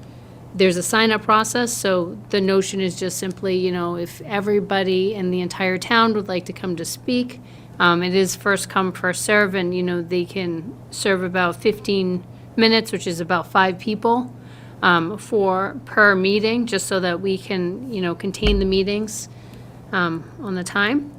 There's a sign-up process, so the notion is just simply, if everybody in the entire town would like to come to speak, it is first come, first serve, and, they can serve about 15 minutes, which is about 5 people per meeting, just so that we can, contain the meetings on the time.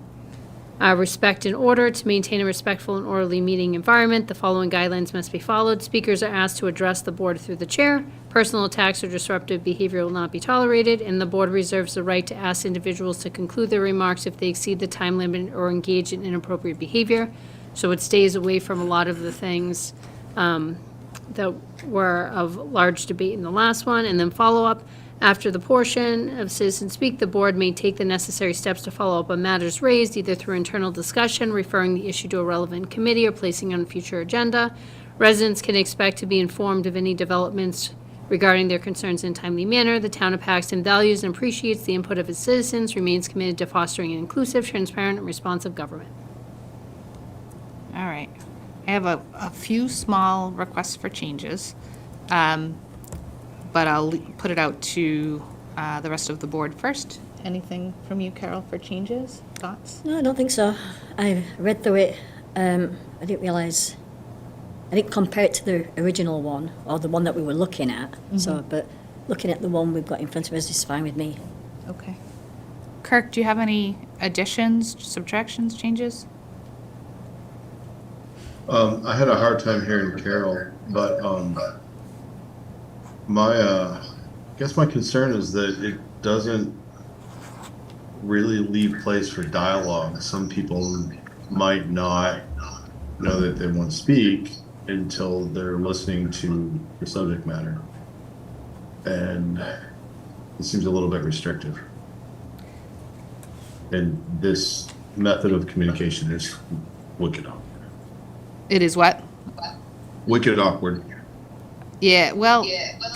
Respect and order. To maintain a respectful and orderly meeting environment, the following guidelines must be followed. Speakers are asked to address the board through the chair. Personal attacks or disruptive behavior will not be tolerated, and the board reserves the right to ask individuals to conclude their remarks if they exceed the time limit or engage in inappropriate behavior. So it stays away from a lot of the things that were of large debate in the last one. And then follow-up. After the portion of citizen speak, the board may take the necessary steps to follow up on matters raised, either through internal discussion, referring the issue to a relevant committee, or placing it on a future agenda. Residents can expect to be informed of any developments regarding their concerns in a timely manner. The town of Paxton values and appreciates the input of its citizens, remains committed to fostering an inclusive, transparent, and responsive government. All right. I have a few small requests for changes, but I'll put it out to the rest of the board first. Anything from you, Carol, for changes, thoughts? No, I don't think so. I read through it. I didn't realise. I didn't compare it to the original one, or the one that we were looking at. So, but looking at the one we've got in front of us is fine with me. Okay. Kirk, do you have any additions, subtractions, changes? I had a hard time hearing Carol, but I guess my concern is that it doesn't really leave place for dialogue. Some people might not know that they want to speak until they're listening to the subject matter. And it seems a little bit restrictive. And this method of communication is wicked awkward. It is what? Wicked awkward. Yeah, well,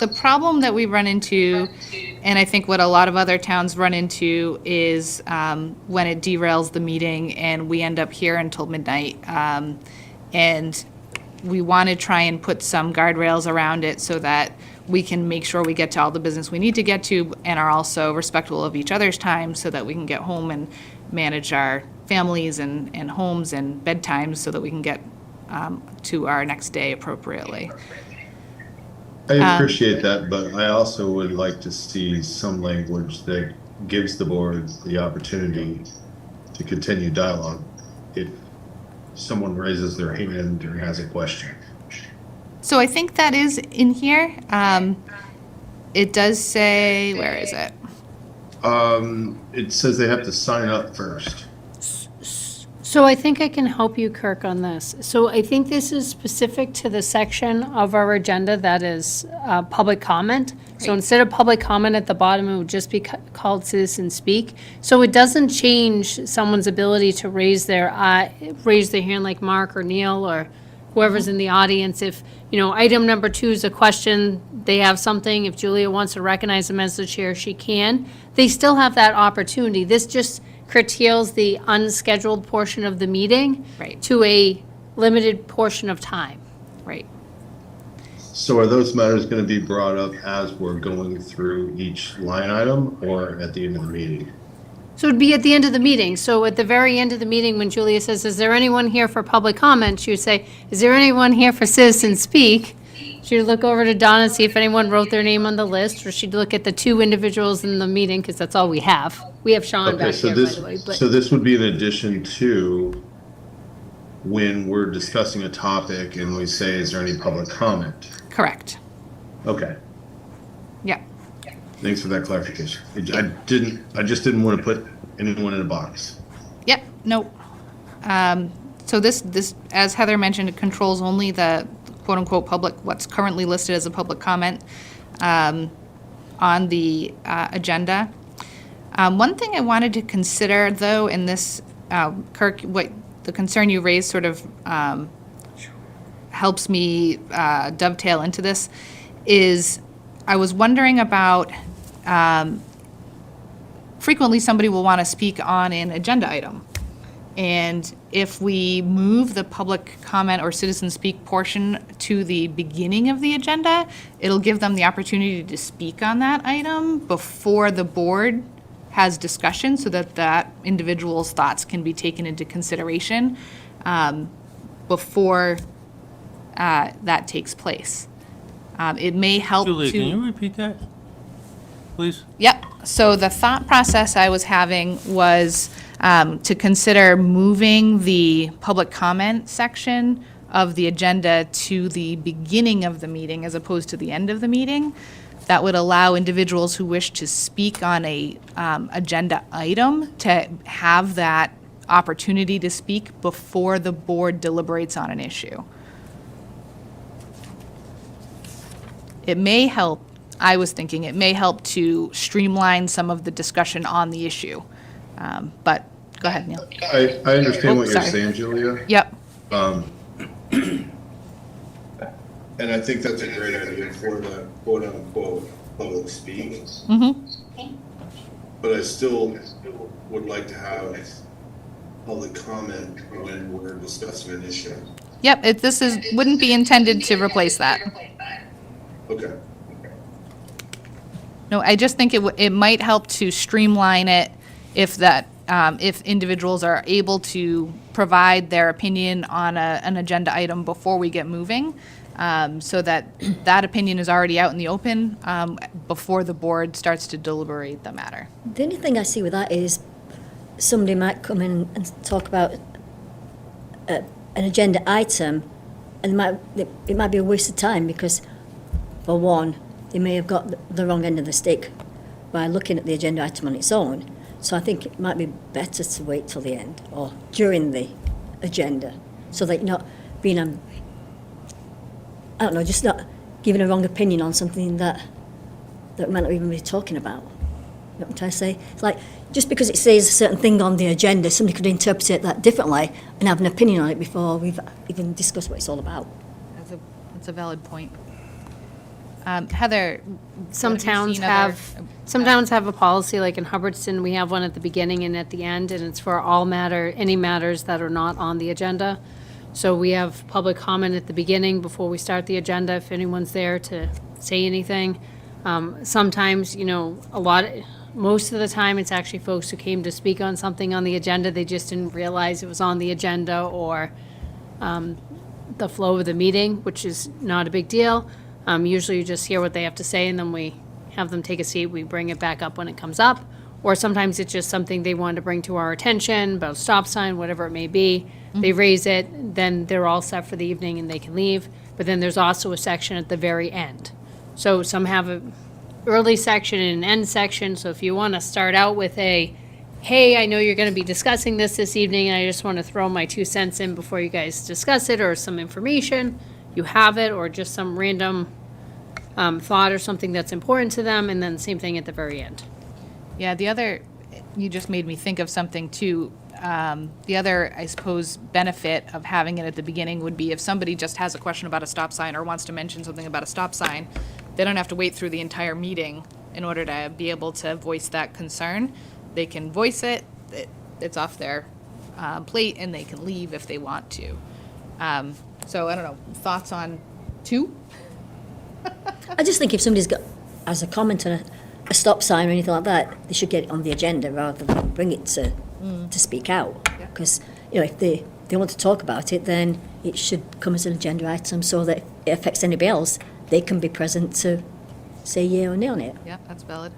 the problem that we run into, and I think what a lot of other towns run into, is when it derails the meeting and we end up here until midnight. And we want to try and put some guardrails around it so that we can make sure we get to all the business we need to get to and are also respectful of each other's time so that we can get home and manage our families and homes and bedtimes so that we can get to our next day appropriately. I appreciate that, but I also would like to see some language that gives the board the opportunity to continue dialogue if someone raises their hand or has a question. So I think that is in here. It does say, where is it? It says they have to sign up first. So I think I can help you, Kirk, on this. So I think this is specific to the section of our agenda that is public comment. So instead of public comment at the bottom, it would just be called citizen speak. So it doesn't change someone's ability to raise their hand like Mark or Neil or whoever's in the audience. If, item number 2 is a question, they have something, if Julia wants to recognize them as the chair, she can. They still have that opportunity. This just curtails the unscheduled portion of the meeting Right. to a limited portion of time. Right. So are those matters going to be brought up as we're going through each line item or at the end of the meeting? So it'd be at the end of the meeting. So at the very end of the meeting, when Julia says, is there anyone here for public comment? She would say, is there anyone here for citizen speak? She would look over to Donna and see if anyone wrote their name on the list, or she'd look at the 2 individuals in the meeting, because that's all we have. We have Sean Okay, back so here, by this, the way. But so this would be in addition to when we're discussing a topic and we say, is there any public comment? Correct. Okay, Yeah. thanks for that clarification. I just didn't want to put anyone in a box. Yep. Nope. So this, as Heather mentioned, it controls only the quote-unquote public, what's currently listed as a public comment on the agenda. One thing I wanted to consider, though, in this, Kirk, what the concern you raised sort of helps me dovetail into this, is I was wondering about frequently somebody will want to speak on an agenda item. And if we move the public comment or citizen speak portion to the beginning of the agenda, it'll give them the opportunity to speak on that item before the board has discussion so that that individual's thoughts can be taken into consideration before that takes place. It may help Julia, to... can you repeat that, please? Yep. So the thought process I was having was to consider moving the public comment section of the agenda to the beginning of the meeting as opposed to the end of the meeting. That would allow individuals who wish to speak on a agenda item to have that opportunity to speak before the board deliberates on an issue. It may help, I was thinking, it may help to streamline some of the discussion on the issue. But go ahead, Neil. I understand Oh, what you're sorry. saying, Julia. Yep. And I think that's a great idea for the quote-unquote public speak. Mm-hmm. But I still would like to have public comment when we're discussing an issue. Yep, wouldn't be intended to replace that. Okay. No, I just think it might help to streamline it if individuals are able to provide their opinion on an agenda item before we get moving, so that opinion is already out in the open before the board starts to deliberate the matter. The only thing I see with that is somebody might come in and talk about an agenda item, and it might be a waste of time because, for one, they may have got the wrong end of the stick by looking at the agenda item on its own. So I think it might be better to wait till the end or during the agenda so that you're not being, just not giving a wrong opinion on something that we might not even be talking about. You know what I'm trying to say? It's like, just because it says a certain thing on the agenda, somebody could interpret it that differently and have an opinion on it before we've even discussed what it's all about. That's a valid point. Heather, Some have you towns seen have a policy, like in Hubbardston, we have one at the beginning and at the end, and it's for any matters that are not on the agenda. So we have public comment at the beginning before we start the agenda, if anyone's there to say anything. Sometimes, most of the time, it's actually folks who came to speak on something on the agenda. They just didn't realize it was on the agenda, or the flow of the meeting, which is not a big deal. Usually you just hear what they have to say, and then we have them take a seat. We bring it back up when it comes up. Or sometimes it's just something they want to bring to our attention, about a stop sign, whatever it may be. They raise it, then they're all set for the evening and they can leave. But then there's also a section at the very end. So some have a early section and an end section. So if you want to start out with a, hey, I know you're going to be discussing this evening, and I just want to throw my 2 cents in before you guys discuss it, or some information, you have it, or just some random thought or something that's important to them, and then same thing at the very end. Yeah, you just made me think of something too. The other, I suppose, benefit of having it at the beginning would be if somebody just has a question about a stop sign or wants to mention something about a stop sign, they don't have to wait through the entire meeting in order to be able to voice that concern. They can voice it, it's off their plate, and they can leave if they want to. So I don't know, thoughts on 2? I just think if somebody's has a comment on a stop sign or anything like that, they should get it on the agenda rather than bring it to speak out. Because, if they want to talk about it, then it should come as an agenda item so that if it affects anybody else, they can be present to say yea or nay on it. Yeah, that's valid.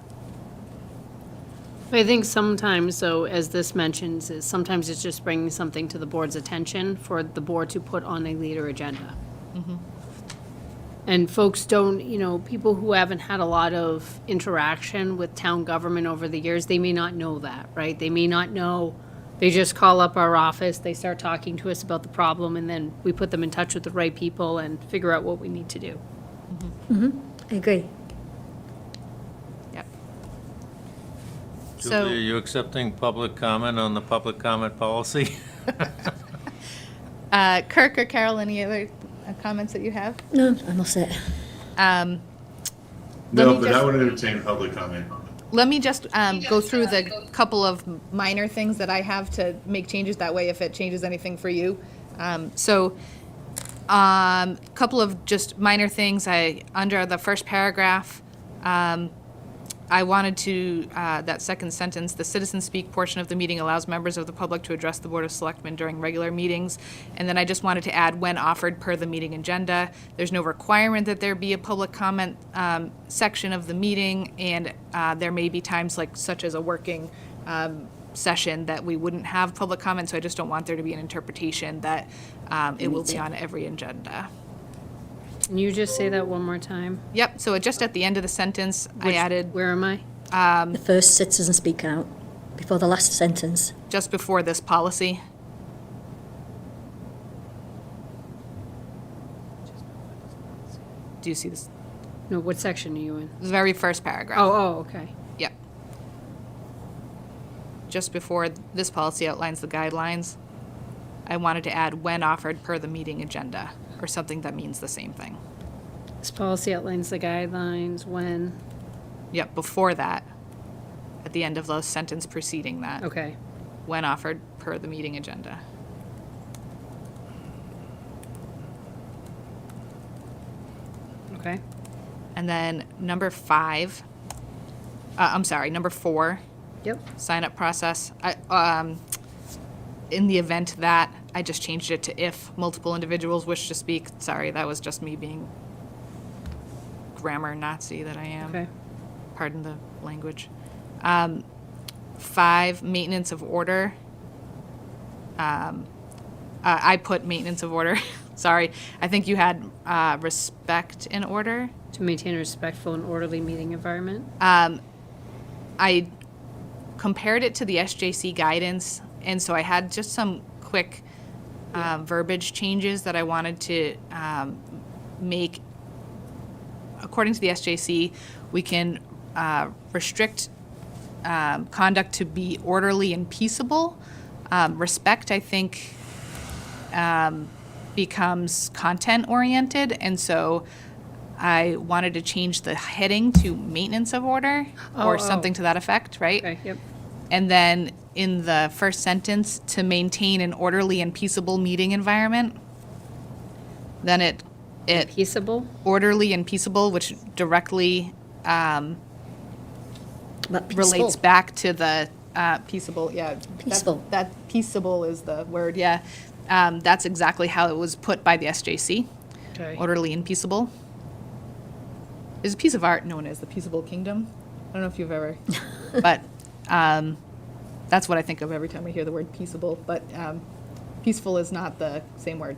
I think sometimes, though, as this mentions, is sometimes it's just bringing something to the board's attention for the board to put on a later agenda. And folks don't, people who haven't had a lot of interaction with town government over the years, they may not know that, right? They may not know, they just call up our office, they start talking to us about the problem, and then we put them in touch with the right people and figure out what we need to do. I agree. Yep. Julie, are you accepting public comment on the public comment policy? Kirk or Carol, any other comments that you have? No, I'm all set. No, me but just- I would entertain public comment. Let me just go through the couple of minor things that I have to make changes, that way if it changes anything for you. Couple of just minor things. Under the first paragraph, I wanted to, that second sentence, the citizen speak portion of the meeting allows members of the public to address the Board of Selectmen during regular meetings. And then I just wanted to add, when offered per the meeting agenda. There's no requirement that there be a public comment section of the meeting, and there may be times such as a working session that we wouldn't have public comment, so I just don't want there to be an interpretation that it will be on every agenda. Can you just say that one more time? Yep, so just at the end of the sentence, I added Where am I? The first citizen speak out before the last sentence. just before this policy. Do you see this? No, what section are you in? The very first paragraph. Oh, okay. Yep. Just before this policy outlines the guidelines, I wanted to add when offered per the meeting agenda, or something that means the same thing. This policy outlines the guidelines when, Yep, before that, at the end of the sentence preceding that, okay. when offered per the meeting agenda. Okay. And then number 4, Yep. sign up process. In the event that, I just changed it to if multiple individuals wish to speak. Sorry, that was just me being grammar Nazi that I am. Okay. Pardon the language. 5, maintenance of order. I put maintenance of order. Sorry. I think you had respect in order. To maintain a respectful and orderly meeting environment. I compared it to the SJC guidance, and so I had just some quick verbiage changes that I wanted to make. According to the SJC, we can restrict conduct to be orderly and peaceable. Respect, I think, becomes content-oriented, and so I wanted to change the heading to maintenance of order, or something to that effect, right? Okay, yep. And then in the first sentence, to maintain an orderly and peaceable meeting environment. Then it Peaceable? orderly and peaceable, which directly But relates peaceful. back to the peaceable, yeah. Peaceful. That peaceable is the word, yeah. That's exactly how it was put by the SJC, Okay. orderly and peaceable. There's a piece of art known as the Peaceable Kingdom. I don't know if you've ever, but that's what I think of every time I hear the word peaceable, but peaceful is not the same word.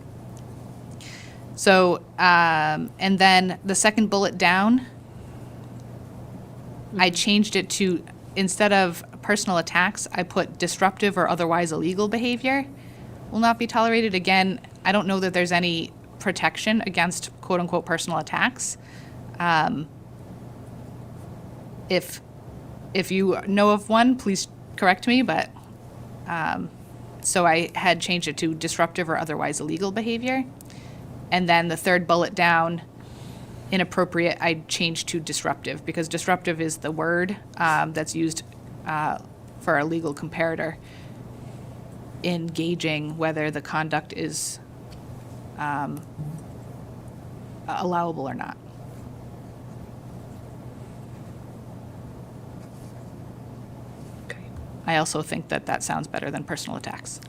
So, and then the second bullet down, I changed it to, instead of personal attacks, I put disruptive or otherwise illegal behavior will not be tolerated. Again, I don't know that there's any protection against quote-unquote personal attacks. If you know of one, please correct me, but, so I had changed it to disruptive or otherwise illegal behavior. And then the third bullet down, inappropriate, I changed to disruptive, because disruptive is the word that's used for a legal comparator in gauging whether the conduct is allowable or not. I also think that that sounds better than personal attacks.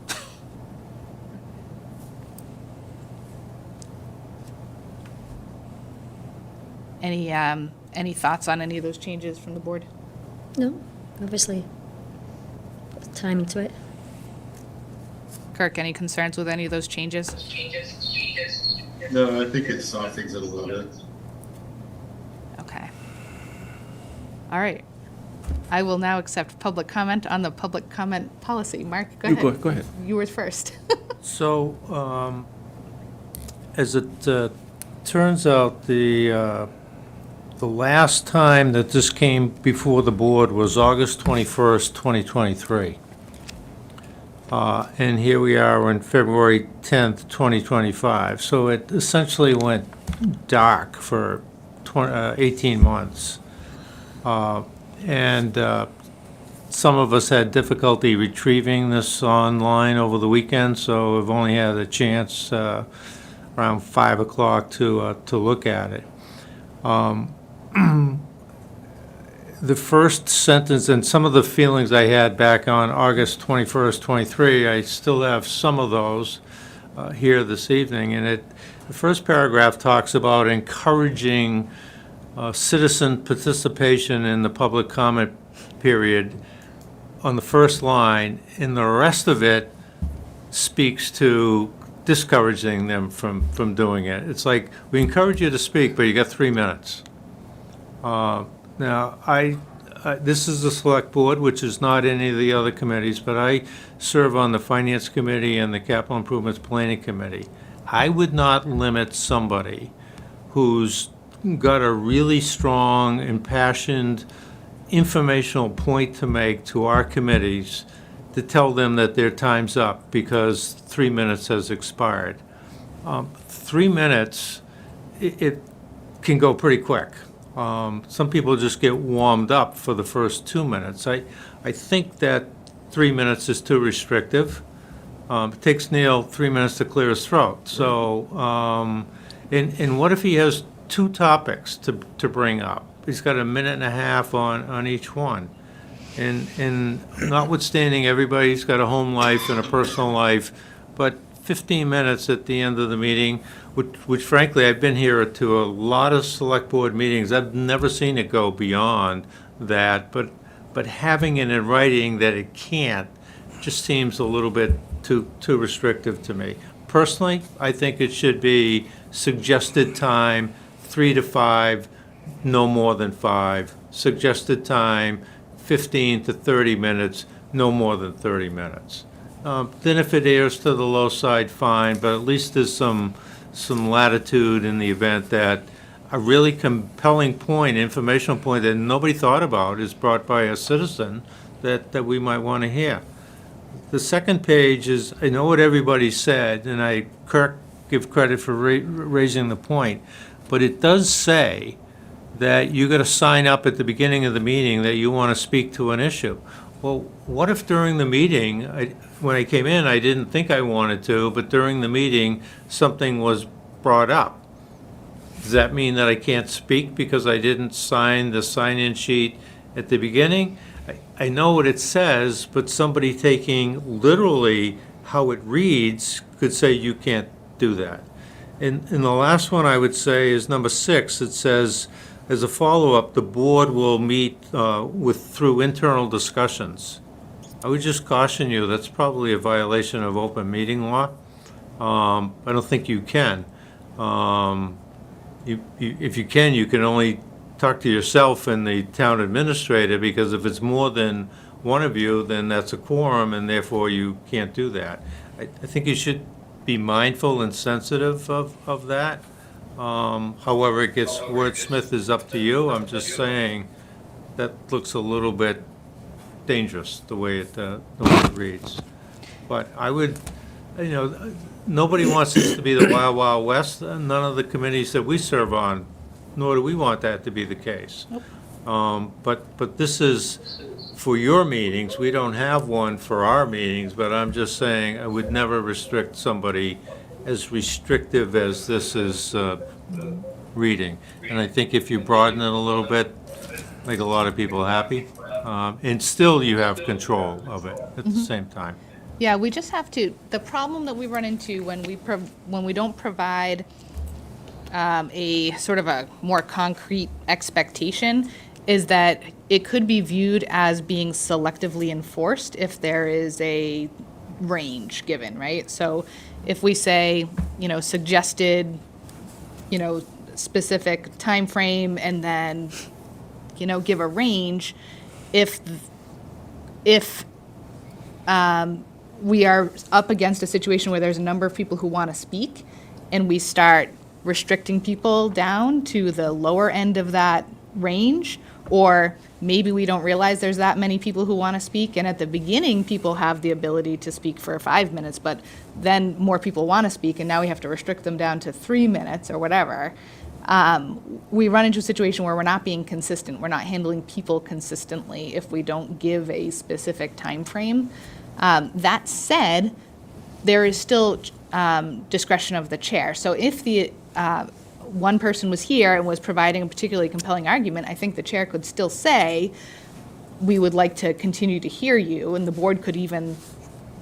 Any thoughts on any of those changes from the board? No, obviously, put the time into it. Kirk, any concerns with any of those changes? No, I think it softens it a little bit. Okay. All right. I will now accept public comment on the public comment policy. Mark, go ahead. Go ahead. You were first. So, as it turns out, the last time that this came before the board was August 21st, 2023. And here we are on February 10th, 2025. So it essentially went dark for 18 months. And some of us had difficulty retrieving this online over the weekend, so we've only had a chance around 5 o'clock to look at it. The first sentence and some of the feelings I had back on August 21st, 23, I still have some of those here this evening. And the first paragraph talks about encouraging citizen participation in the public comment period on the first line, and the rest of it speaks to discouraging them from doing it. It's like, we encourage you to speak, but you got 3 minutes. Now, this is the select board, which is not any of the other committees, but I serve on the finance committee and the capital improvements planning committee. I would not limit somebody who's got a really strong, impassioned, informational point to make to our committees to tell them that their time's up because 3 minutes has expired. 3 minutes, it can go pretty quick. Some people just get warmed up for the first 2 minutes. I think that 3 minutes is too restrictive. It takes Neil 3 minutes to clear his throat. So, and what if he has 2 topics to bring up? He's got a minute and a half on each one. And notwithstanding, everybody's got a home life and a personal life, but 15 minutes at the end of the meeting, which frankly, I've been here to a lot of select board meetings. I've never seen it go beyond that, but having it in writing that it can't just seems a little bit too restrictive to me. Personally, I think it should be suggested time, 3 to 5, no more than 5. Suggested time, 15 to 30 minutes, no more than 30 minutes. Then if it errs to the low side, fine, but at least there's some latitude in the event that a really compelling point, informational point that nobody thought about is brought by a citizen that we might want to hear. The second page is, I know what everybody said, and I give credit for raising the point, but it does say that you got to sign up at the beginning of the meeting that you want to speak to an issue. Well, what if during the meeting, when I came in, I didn't think I wanted to, but during the meeting, something was brought up. Does that mean that I can't speak because I didn't sign the sign-in sheet at the beginning? I know what it says, but somebody taking literally how it reads could say you can't do that. And the last one I would say is number 6. It says, as a follow-up, the board will meet through internal discussions. I would just caution you, that's probably a violation of open meeting law. I don't think you can. If you can, you can only talk to yourself and the town administrator, because if it's more than one of you, then that's a quorum, and therefore you can't do that. I think you should be mindful and sensitive of that. However it gets wordsmith is up to you. I'm just saying that looks a little bit dangerous, the way it reads. But I would, nobody wants this to be the Wild Wild West. None of the committees that we serve on, nor do we want that to be the case. But this is for your meetings. We don't have one for our meetings, but I'm just saying I would never restrict somebody as restrictive as this is reading. And I think if you broaden it a little bit, make a lot of people happy, and still you have control of it at the same time. Yeah, we just have to, the problem that we run into when we don't provide a sort of a more concrete expectation is that it could be viewed as being selectively enforced if there is a range given, right? So if we say, suggested, specific time frame and then, give a range, if we are up against a situation where there's a number of people who want to speak and we start restricting people down to the lower end of that range, or maybe we don't realize there's that many people who want to speak, and at the beginning people have the ability to speak for 5 minutes, but then more people want to speak and now we have to restrict them down to 3 minutes or whatever. We run into a situation where we're not being consistent. We're not handling people consistently if we don't give a specific time frame. That said, there is still discretion of the chair. So if the one person was here and was providing a particularly compelling argument, I think the chair could still say, we would like to continue to hear you, and the board could even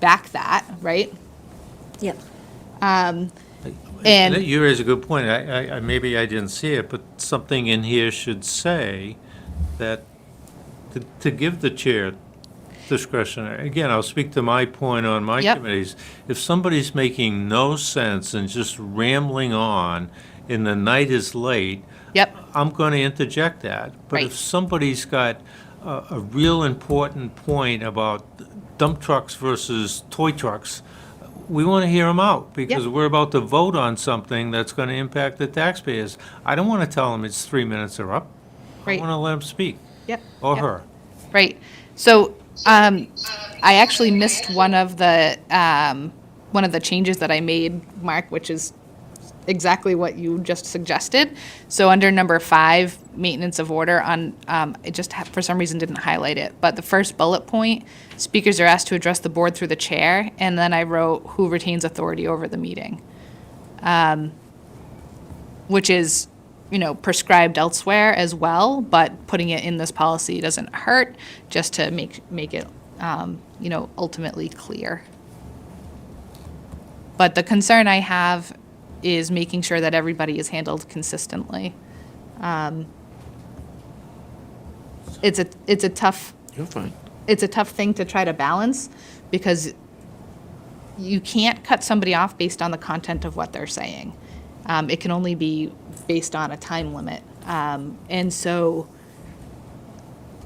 back that, right? Yep. And You raise a good point. I maybe I didn't see it, but something in here should say that to give the chair discretion. Again, I'll speak to my point on my committees. If somebody's making no sense and just rambling on, and the night is late, I'm going to interject that. But if somebody's got a real important point about dump trucks versus toy trucks, we want to hear them out, because we're about to vote on something that's going to impact the taxpayers. I don't want to tell them it's 3 minutes or up. I want to let them speak. Or her. Right. So I actually missed one of the changes that I made, Mark, which is exactly what you just suggested. So under number 5, maintenance of order, on it just for some reason didn't highlight it, but the first bullet point, speakers are asked to address the board through the chair, and then I wrote who retains authority over the meeting, which is prescribed elsewhere as well, but putting it in this policy doesn't hurt, just to make it ultimately clear. But the concern I have is making sure that everybody is handled consistently. It's a tough. You're fine. It's a tough thing to try to balance, because you can't cut somebody off based on the content of what they're saying. It can only be based on a time limit. And so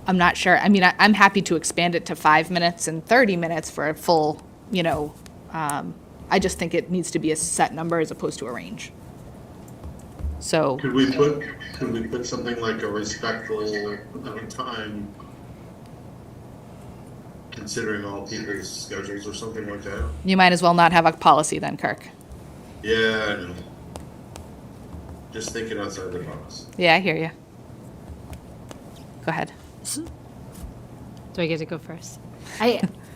I'm not sure. I mean, I'm happy to expand it to 5 minutes and 30 minutes for a full, I just think it needs to be a set number as opposed to a range. So Could we put something like a respectful amount of time, considering all people's schedules or something like that? you might as well not have a policy then, Kirk. Yeah, I know. Just thinking outside the box. Yeah, I hear you. Go ahead. Do I get to go first?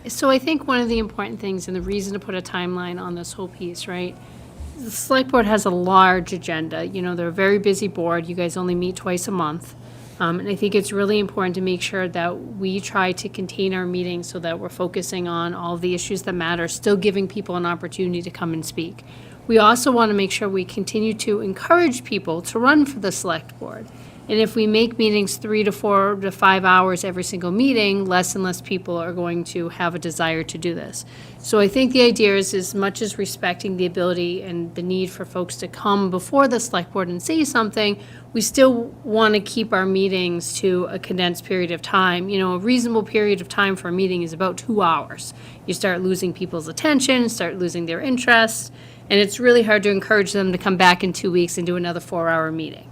So I think one of the important things, and the reason to put a timeline on this whole piece, right? the select board has a large agenda. You know, they're a very busy board. You guys only meet twice a month. And I think it's really important to make sure that we try to contain our meetings so that we're focusing on all the issues that matter, still giving people an opportunity to come and speak. We also want to make sure we continue to encourage people to run for the select board. And if we make meetings 3 to 4 to 5 hours every single meeting, less and less people are going to have a desire to do this. So I think the idea is, as much as respecting the ability and the need for folks to come before the select board and say something, we still want to keep our meetings to a condensed period of time. You know, a reasonable period of time for a meeting is about 2 hours. You start losing people's attention, start losing their interest, and it's really hard to encourage them to come back in 2 weeks and do another 4-hour meeting.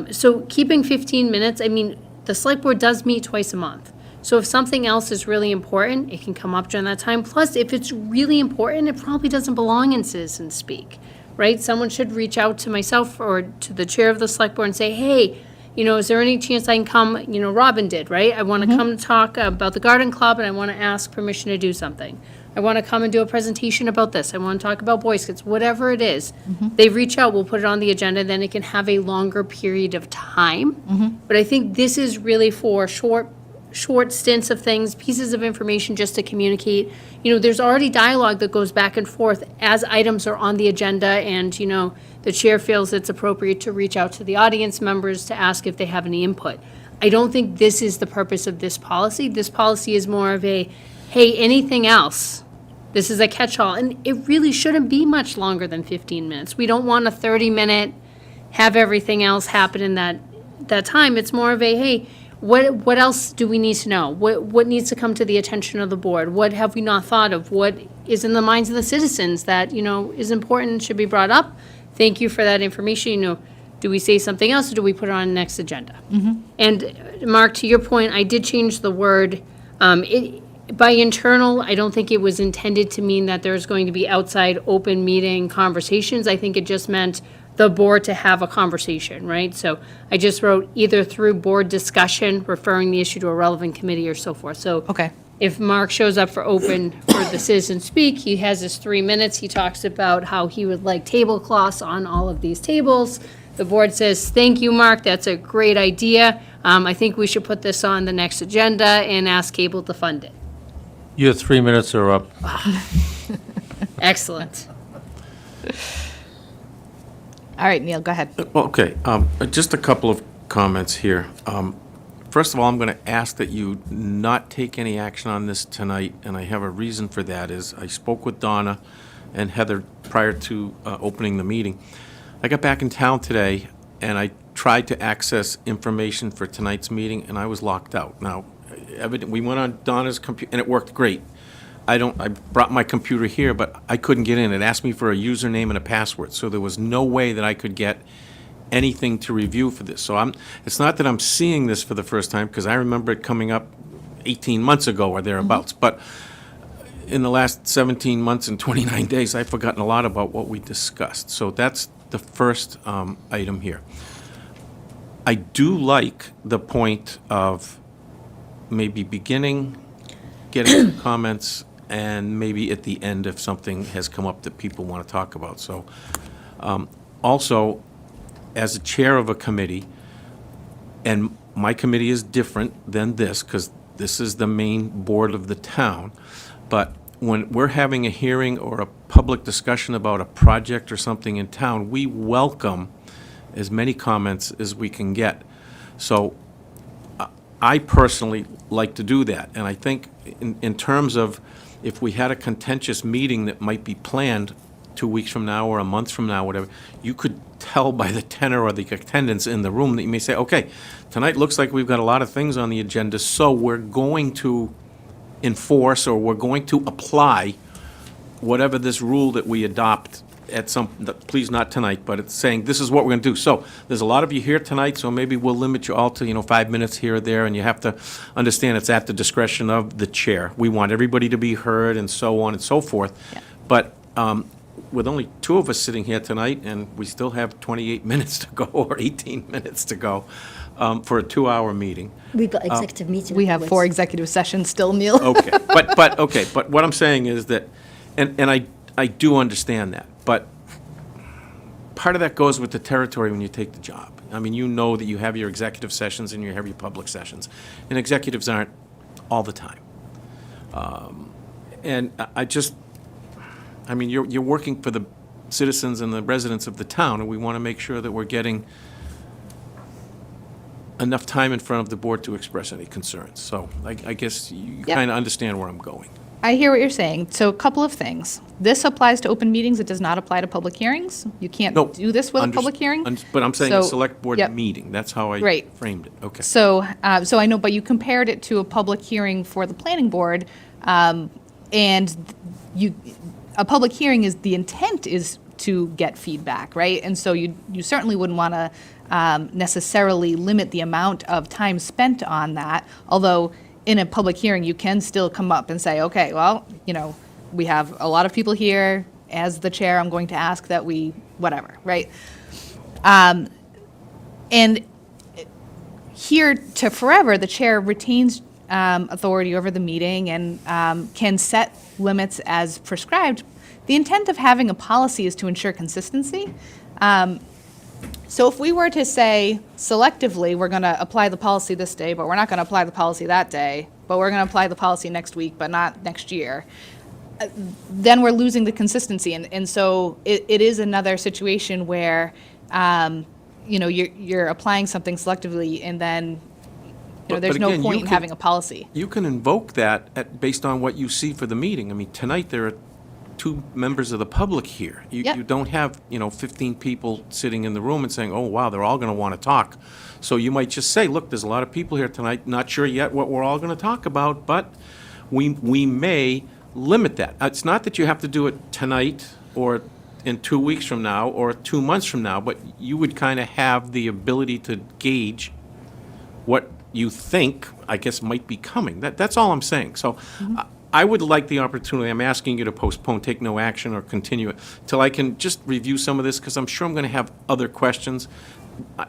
So keeping 15 minutes, I mean, the select board does meet twice a month. So if something else is really important, it can come up during that time. Plus, if it's really important, it probably doesn't belong in citizen speak, right? Someone should reach out to myself or to the chair of the select board and say, hey, you know, is there any chance I can come? You know, Robin did, right? I want to come talk about the garden club and I want to ask permission to do something. I want to come and do a presentation about this. I want to talk about Boy Scouts, whatever it is. They reach out, we'll put it on the agenda, then it can have a longer period of time. But I think this is really for short stints of things, pieces of information just to communicate. You know, there's already dialogue that goes back and forth as items are on the agenda, and, you know, the chair feels it's appropriate to reach out to the audience members to ask if they have any input. I don't think this is the purpose of this policy. This policy is more of a, hey, anything else? This is a catch-all, and it really shouldn't be much longer than 15 minutes. We don't want a 30-minute, have everything else happen in that time. It's more of a, hey, what else do we need to know? What needs to come to the attention of the board? What have we not thought of? What is in the minds of the citizens that, you know, is important, should be brought up? Thank you for that information. You know, do we say something else, or do we put it on the next agenda? And Mark, to your point, I did change the word. By internal, I don't think it was intended to mean that there's going to be outside open meeting conversations. I think it just meant the board to have a conversation, right? So I just wrote either through board discussion, referring the issue to a relevant committee or so forth. So Okay. if Mark shows up for the citizen speak, he has his 3 minutes. He talks about how he would like tablecloths on all of these tables. The board says, thank you, Mark, that's a great idea. I think we should put this on the next agenda and ask cable to fund it. Your 3 minutes are up. Excellent. All right, Neil, go ahead. Okay, just a couple of comments here. First of all, I'm going to ask that you not take any action on this tonight, and I have a reason for that. Is I spoke with Donna and Heather prior to opening the meeting. I got back in town today, and I tried to access information for tonight's meeting, and I was locked out. Now, we went on Donna's computer, and it worked great. I brought my computer here, but I couldn't get in. It asked me for a username and a password, so there was no way that I could get anything to review for this. So it's not that I'm seeing this for the first time, because I remember it coming up 18 months ago or thereabouts, but in the last 17 months and 29 days, I've forgotten a lot about what we discussed. So that's the first item here. I do like the point of maybe beginning, getting some comments, and maybe at the end if something has come up that people want to talk about. So also, as a chair of a committee, and my committee is different than this because this is the main board of the town, but when we're having a hearing or a public discussion about a project or something in town, we welcome as many comments as we can get. So I personally like to do that, and I think in terms of if we had a contentious meeting that might be planned 2 weeks from now or a month from now, whatever, you could tell by the tenor or the attendance in the room that you may say, okay, tonight looks like we've got a lot of things on the agenda, so we're going to enforce or we're going to apply whatever this rule that we adopt at some, please not tonight, but it's saying this is what we're going to do. So there's a lot of you here tonight, so maybe we'll limit you all to 5 minutes here or there, and you have to understand it's at the discretion of the chair. We want everybody to be heard and so on and so forth. Yeah. But with only 2 of us sitting here tonight, and we still have 28 minutes to go or 18 minutes to go for a 2-hour meeting. We've got executive meeting. We have 4 afterwards. executive sessions still, Neil. Okay, but what I'm saying is that, and I do understand that, but part of that goes with the territory when you take the job. I mean, you know that you have your executive sessions and you have your public sessions, and executives aren't all the time. And I mean, you're working for the citizens and the residents of the town, and we want to make sure that we're getting enough time in front of the board to express any concerns. So I guess you Yep. kind of understand where I'm going. I hear what you're saying. So a couple of things. This applies to open meetings. It does not apply to public hearings. You can't No. do this with a public hearing. But I'm saying a So- select board yep. meeting. That's how I Right. framed it. Okay. So, so I know, but you compared it to a public hearing for the planning board, and a public hearing is, the intent is to get feedback, right? And so you certainly wouldn't want to necessarily limit the amount of time spent on that, although in a public hearing, you can still come up and say, okay, well, we have a lot of people here. As the chair, I'm going to ask that we, whatever, right? And here to forever, the chair retains authority over the meeting and can set limits as prescribed. The intent of having a policy is to ensure consistency. So if we were to say selectively, we're going to apply the policy this day, but we're not going to apply the policy that day, but we're going to apply the policy next week, but not next year, then we're losing the consistency. And so it is another situation where, you're applying something selectively and then, there's But no again, point you in can- having a policy. You can invoke that based on what you see for the meeting. I mean, tonight, there are 2 members of the public here. Yep. You don't have, 15 people sitting in the room and saying, oh, wow, they're all going to want to talk. So you might just say, look, there's a lot of people here tonight, not sure yet what we're all going to talk about, but we may limit that. It's not that you have to do it tonight or in 2 weeks from now or 2 months from now, but you would kind of have the ability to gauge what you think, I guess, might be coming. That's all I'm saying. So I would like the opportunity, I'm asking you to postpone, take no action, or continue it, till I can just review some of this, because I'm sure I'm going to have other questions.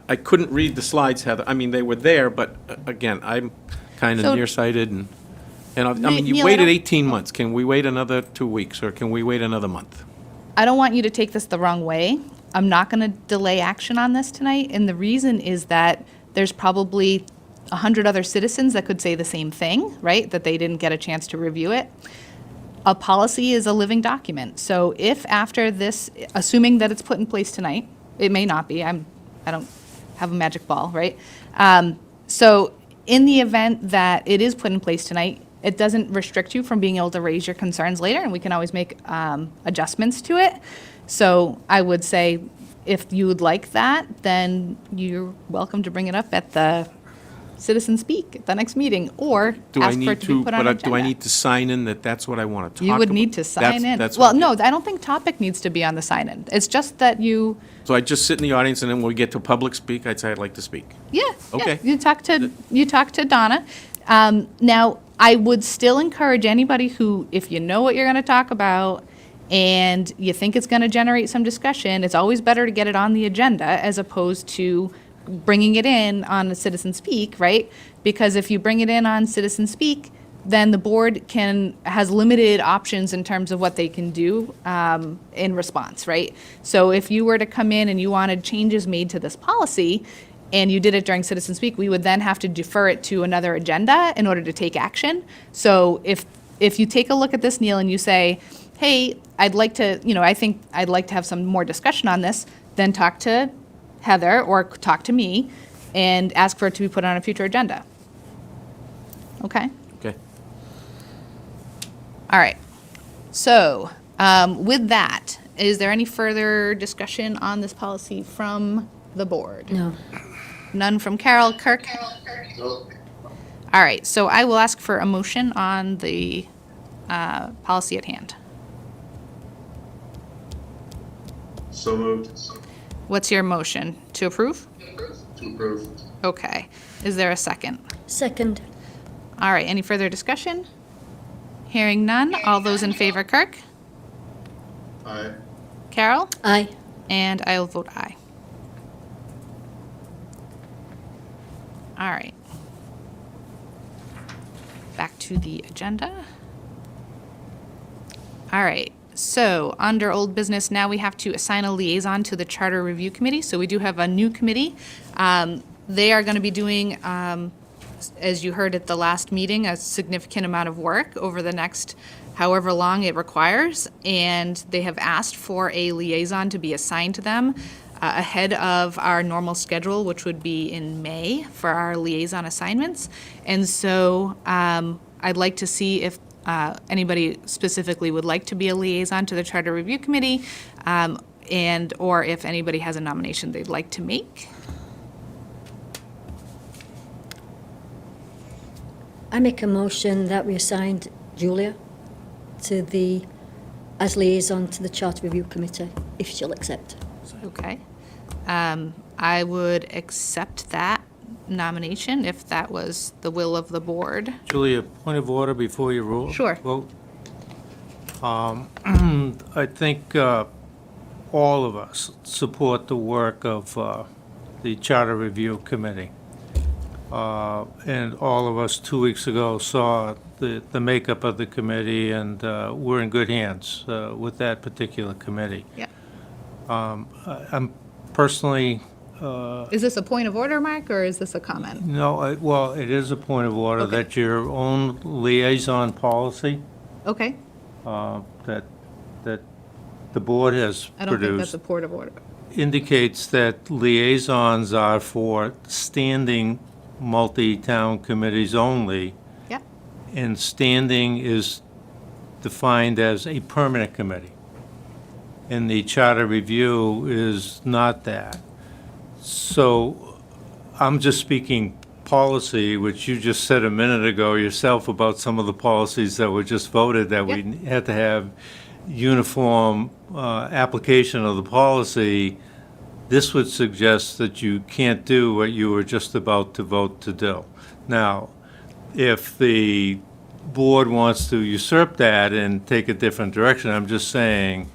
I couldn't read the slides, Heather. I mean, they were there, but again, I'm kind of So- nearsighted, and I mean, you Neil, I waited don't- 18 months. Can we wait another 2 weeks, or can we wait another month? I don't want you to take this the wrong way. I'm not going to delay action on this tonight, and the reason is that there's probably 100 other citizens that could say the same thing, right? That they didn't get a chance to review it. A policy is a living document. So if after this, assuming that it's put in place tonight, it may not be. I don't have a magic ball, right? So in the event that it is put in place tonight, it doesn't restrict you from being able to raise your concerns later, and we can always make adjustments to it. So I would say, if you would like that, then you're welcome to bring it up at the citizen speak at the next meeting, or Do I ask for need it to be put on but agenda. do I need to sign in that that's what I want to talk about? You would need to sign in. That's Well, what- no, I don't think topic needs to be on the sign-in. It's just that you, So I just sit in the audience, and then when we get to public speak, I'd say I'd like to speak. yeah. Okay. You talk to Donna. Now, I would still encourage anybody who, if you know what you're going to talk about and you think it's going to generate some discussion, it's always better to get it on the agenda as opposed to bringing it in on a citizen speak, right? Because if you bring it in on citizen speak, then the board has limited options in terms of what they can do in response, right? So if you were to come in and you wanted changes made to this policy, and you did it during citizen speak, we would then have to defer it to another agenda in order to take action. So if you take a look at this, Neil, and you say, hey, I'd like to, I think I'd like to have some more discussion on this, then talk to Heather or talk to me and ask for it to be put on a future agenda. Okay? Okay. All right. So with that, is there any further discussion on this policy from the board? No. None from Carol. Kirk? All right, so I will ask for a motion on the policy at hand. So moved. What's your motion? To approve? To approve. Okay. Is there a second? Second. All right, any further discussion? Hearing none. All those in favor, Kirk? Aye. Carol? Aye. And I will vote aye. All right. Back to the agenda. All right, So, under old business, now we have to assign a liaison to the Charter Review Committee. So we do have a new committee. They are going to be doing, as you heard at the last meeting, a significant amount of work over the next however long it requires. And they have asked for a liaison to be assigned to them ahead of our normal schedule, which would be in May for our liaison assignments. And so I'd like to see if anybody specifically would like to be a liaison to the Charter Review Committee, or if anybody has a nomination they'd like to make. I make a motion that we assigned Julia as liaison to the Charter Review Committee, if she'll accept. Okay. I would accept that nomination if that was the will of the board. Julia, point of order before you rule. Sure. Vote. I think all of us support the work of the Charter Review Committee. And all of us 2 weeks ago saw the makeup of the committee, and we're in good hands with that particular committee. Yeah. I'm personally, Is this a point of order, Mark, or is this a comment? no, well, it is a point of order Okay. that your own liaison policy Okay. that the board has I don't think that's produced a point of order. indicates that liaisons are for standing multi-town committees only, Yeah. and standing is defined as a permanent committee. And the charter review is not that. So I'm just speaking policy, which you just said a minute ago yourself about some of the policies that were just voted, that we had to have uniform application of the policy. This would suggest that you can't do what you were just about to vote to do. Now, if the board wants to usurp that and take a different direction, I'm just saying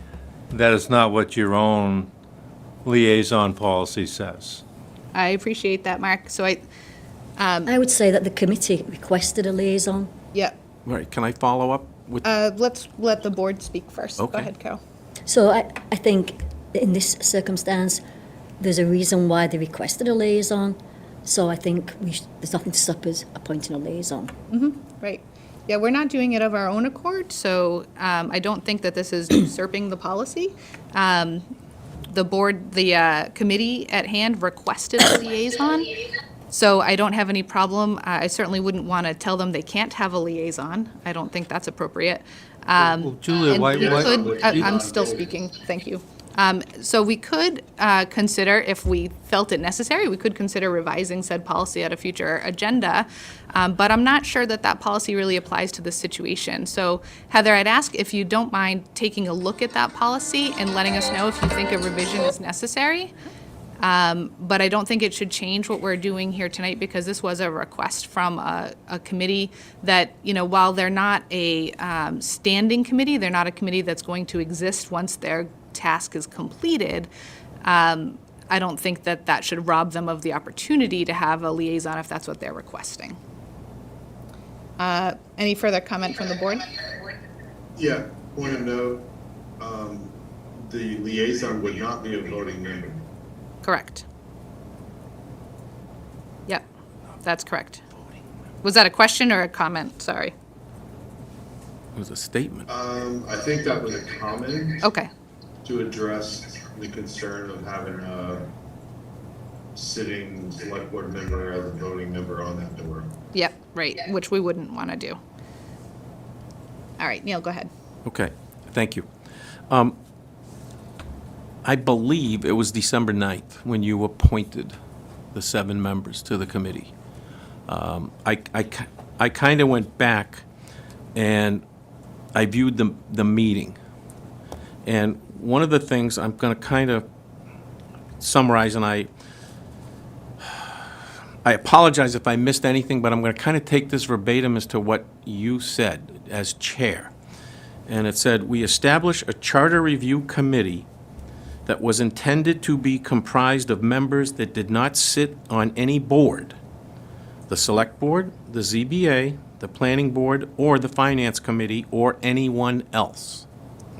that is not what your own liaison policy says. I appreciate that, Mark. So I would say that the committee requested a liaison. yeah, Right, can I follow up with, let's let the board speak first. Go Okay. ahead, Carol. So I think in this circumstance, there's a reason why they requested a liaison. So I think there's nothing to stop us appointing a liaison. Right. Yeah, we're not doing it of our own accord, so I don't think that this is usurping the policy. The board, the committee at hand requested a liaison, so I don't have any problem. I certainly wouldn't want to tell them they can't have a liaison. I don't think that's appropriate. Well, Julia, And why? we could, I'm still speaking, thank you. So we could consider, if we felt it necessary, we could consider revising said policy at a future agenda, but I'm not sure that that policy really applies to this situation. So Heather, I'd ask if you don't mind taking a look at that policy and letting us know if you think a revision is necessary. But I don't think it should change what we're doing here tonight, because this was a request from a committee that, you know, while they're not a standing committee, they're not a committee that's going to exist once their task is completed. I don't think that that should rob them of the opportunity to have a liaison if that's what they're requesting. Any further comment from the board? Yeah, point of note, the liaison would not be a voting member. Correct. Yep, that's correct. Was that a question or a comment? Sorry. it was a statement. I think that was a comment Okay, to address the concern of having a sitting select board member as a voting member on that board. yep, right, which we wouldn't want to do. All right, Neil, go ahead. Okay, thank you. I believe it was December 9th when you appointed the 7 members to the committee. I kind of went back and I viewed the meeting. And one of the things I'm going to kind of summarize, and I apologize if I missed anything, but I'm going to kind of take this verbatim as to what you said as chair. And it said, "We establish a charter review committee that was intended to be comprised of members that did not sit on any board, the select board, the ZBA, the planning board, or the finance committee, or anyone else."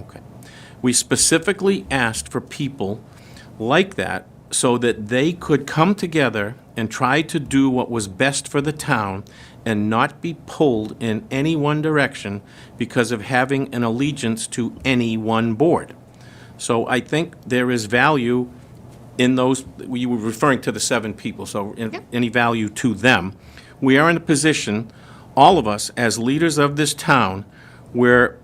Okay. We specifically asked for people like that so that they could come together and try to do what was best for the town and not be pulled in any one direction because of having an allegiance to any one board. So I think there is value in those, you were referring to the 7 people, so any value to them. We are in a position, all of us, as leaders of this town, where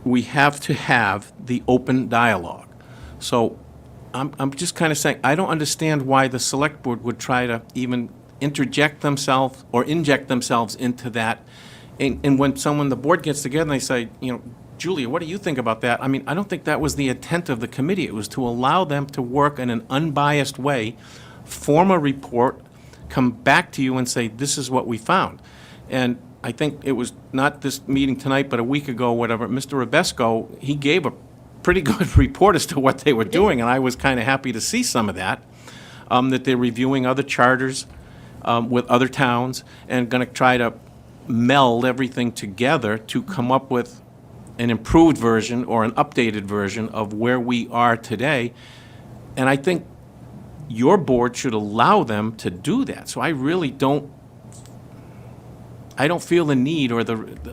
we have to have the open dialogue. So I'm just kind of saying, I don't understand why the select board would try to even interject themselves or inject themselves into that. And when the board gets together and they say, Julia, what do you think about that? I mean, I don't think that was the intent of the committee. It was to allow them to work in an unbiased way, form a report, come back to you and say, this is what we found. And I think it was not this meeting tonight, but a week ago, whatever, Mr. Robesco, he gave a pretty good report as to what they were doing, and I was kind of happy to see some of that, that they're reviewing other charters with other towns and going to try to meld everything together to come up with an improved version or an updated version of where we are today. And I think your board should allow them to do that. So I really don't feel the need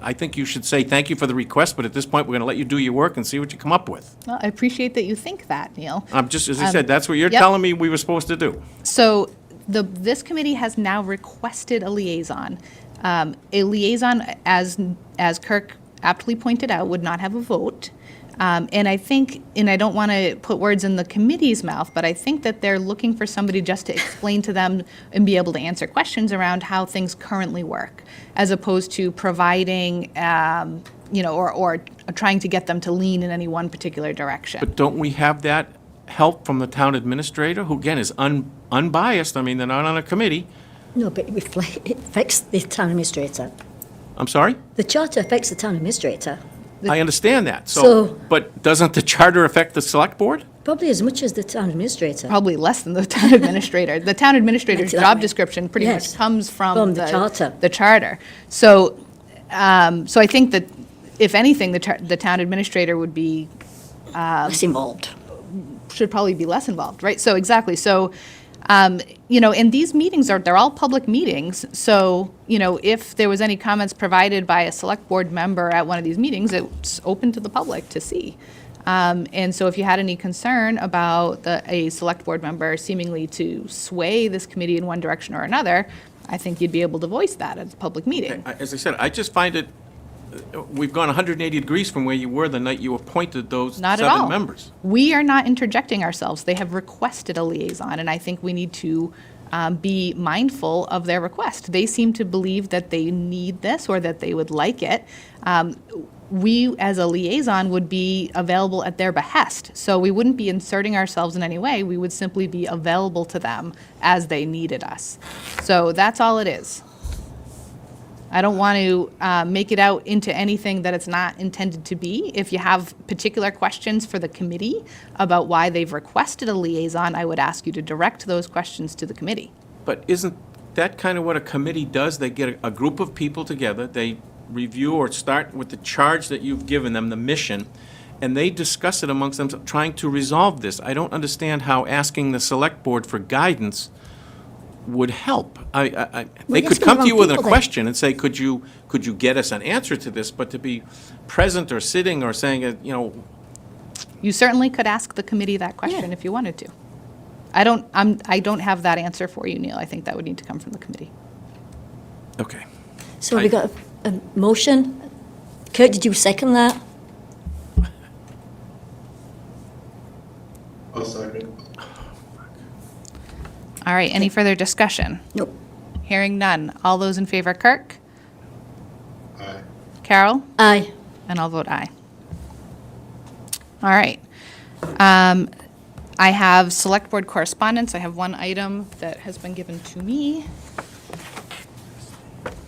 I think you should say, thank you for the request, but at this point, we're going to let you do your work and see what you come up with. Well, I appreciate that you think that, Neil. As I said, that's what you're yep. telling me we were supposed to do. So this committee has now requested a liaison. A liaison, as Kirk aptly pointed out, would not have a vote. And I think, and I don't want to put words in the committee's mouth, but I think that they're looking for somebody just to explain to them and be able to answer questions around how things currently work, as opposed to providing, or trying to get them to lean in any one particular direction. But don't we have that help from the town administrator, who again is unbiased? I mean, they're not on a committee. No, but it affects the town administrator. I'm sorry? The charter affects the town administrator. I understand that. So- But doesn't the charter affect the select board? Probably as much as the town administrator. Probably less than the town administrator. The town administrator's That's job right. description pretty Yes. much comes from the charter. The charter. So, so I think that if anything, the town administrator would be Less involved. should probably be less involved, right? So exactly. So, and these meetings they're all public meetings. So, if there was any comments provided by a select board member at one of these meetings, it's open to the public to see. And so if you had any concern about a select board member seemingly to sway this committee in one direction or another, I think you'd be able to voice that at a public meeting. As I said, I just find it, we've gone 180 degrees from where you were the night you appointed those Not at 7 all. members. We are not interjecting ourselves. They have requested a liaison, and I think we need to be mindful of their request. They seem to believe that they need this or that they would like it. We, as a liaison, would be available at their behest. So we wouldn't be inserting ourselves in any way. We would simply be available to them as they needed us. So that's all it is. I don't want to make it out into anything that it's not intended to be. If you have particular questions for the committee about why they've requested a liaison, I would ask you to direct those questions to the committee. But isn't that kind of what a committee does? They get a group of people together, they review or start with the charge that you've given them, the mission, and they discuss it amongst them, trying to resolve this. I don't understand how asking the select board for guidance would help. They you're could come to asking you with a wrong people then. question and say, could you get us an answer to this? But to be present or sitting or saying, You certainly could ask the committee that question if you wanted to. I don't have that answer for you, Neil. I think that would need to come from the committee. okay. So we got a motion. Kurt, did you second that? I'll second. All right, any further discussion? Nope. Hearing none. All those in favor, Kirk? Aye. Carol? Aye. And I'll vote aye. All right. I have select board correspondence. I have one item that has been given to me.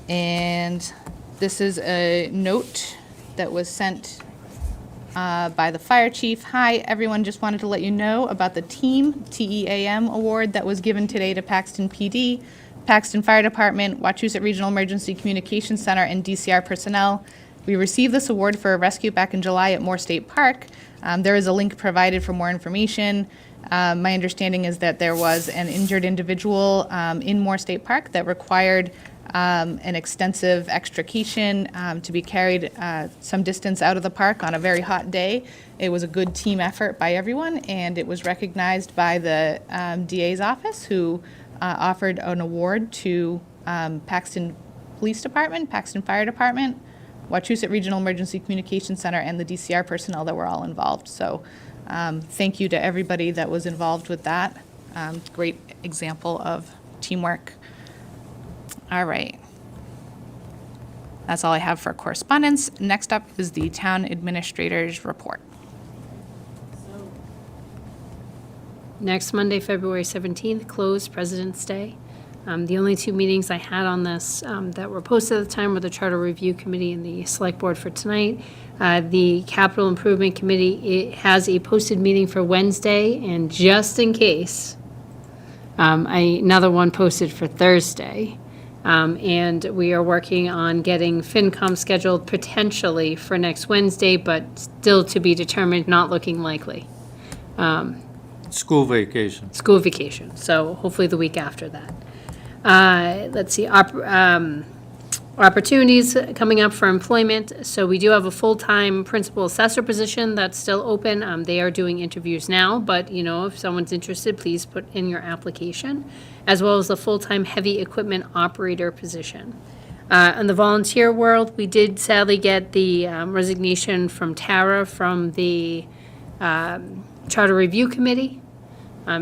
And this is a note that was sent by the fire chief. Hi, everyone, just wanted to let you know about the TEAM award that was given today to Paxton PD, Paxton Fire Department, Wachusett Regional Emergency Communications Center, and DCR personnel. We received this award for a rescue back in July at Moore State Park. There is a link provided for more information. My understanding is that there was an injured individual in Moore State Park that required an extensive extrication to be carried some distance out of the park on a very hot day. It was a good team effort by everyone, and it was recognized by the DA's office, who offered an award to Paxton Police Department, Paxton Fire Department, Wachusett Regional Emergency Communications Center, and the DCR personnel that were all involved. So thank you to everybody that was involved with that. Great example of teamwork. All right. That's all I have for correspondence. Next up is the town administrator's report. Next Monday, February 17th, closed President's Day. The only two meetings I had on this that were posted at the time were the Charter Review Committee and the Select Board for tonight. The Capital Improvement Committee, it has a posted meeting for Wednesday, and just in case, another one posted for Thursday. And we are working on getting FinCom scheduled potentially for next Wednesday, but still to be determined, not looking likely. School vacation. School vacation, so hopefully the week after that. Let's see, opportunities coming up for employment. So we do have a full-time principal assessor position that's still open. They are doing interviews now, but if someone's interested, please put in your application, as well as the full-time heavy equipment operator position. In the volunteer world, we did sadly get the resignation from Tara from the Charter Review Committee.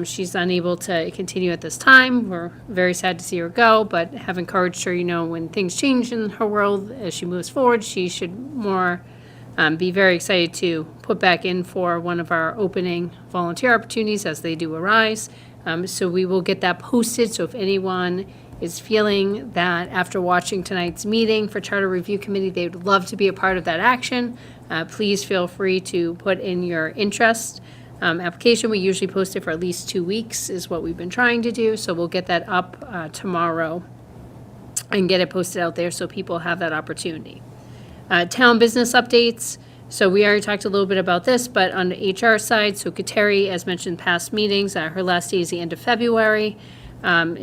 She's unable to continue at this time. We're very sad to see her go, but have encouraged her, when things change in her world as she moves forward, she should more be very excited to put back in for one of our opening volunteer opportunities as they do arise. So we will get that posted. So if anyone is feeling that after watching tonight's meeting for Charter Review Committee, they would love to be a part of that action, please feel free to put in your interest. Application, we usually post it for at least 2 weeks is what we've been trying to do. So we'll get that up tomorrow and get it posted out there so people have that opportunity. Town business updates. So we already talked a little bit about this, but on the HR side, so Kateri, as mentioned in past meetings, her last day is the end of February.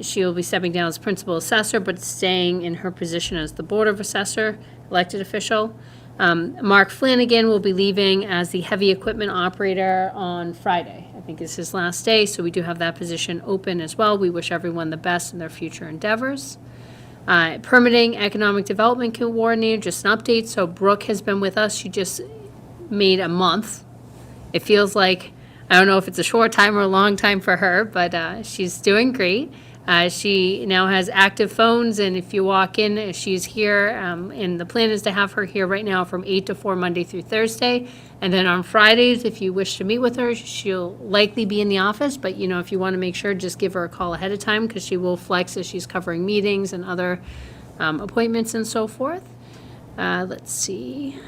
She will be stepping down as principal assessor, but staying in her position as the Board of Assessor, elected official. Mark Flanagan will be leaving as the heavy equipment operator on Friday. I think is his last day, so we do have that position open as well. We wish everyone the best in their future endeavors. Permitting Economic Development Coordinator, just an update. So Brooke has been with us. She just made a month. It feels like, I don't know if it's a short time or a long time for her, but she's doing great. She now has active phones, and if you walk in, she's here, and the plan is to have her here right now from 8 to 4, Monday through Thursday. And then on Fridays, if you wish to meet with her, she'll likely be in the office, but if you want to make sure, just give her a call ahead of time, because she will flex as she's covering meetings and other appointments and so forth. Let's see.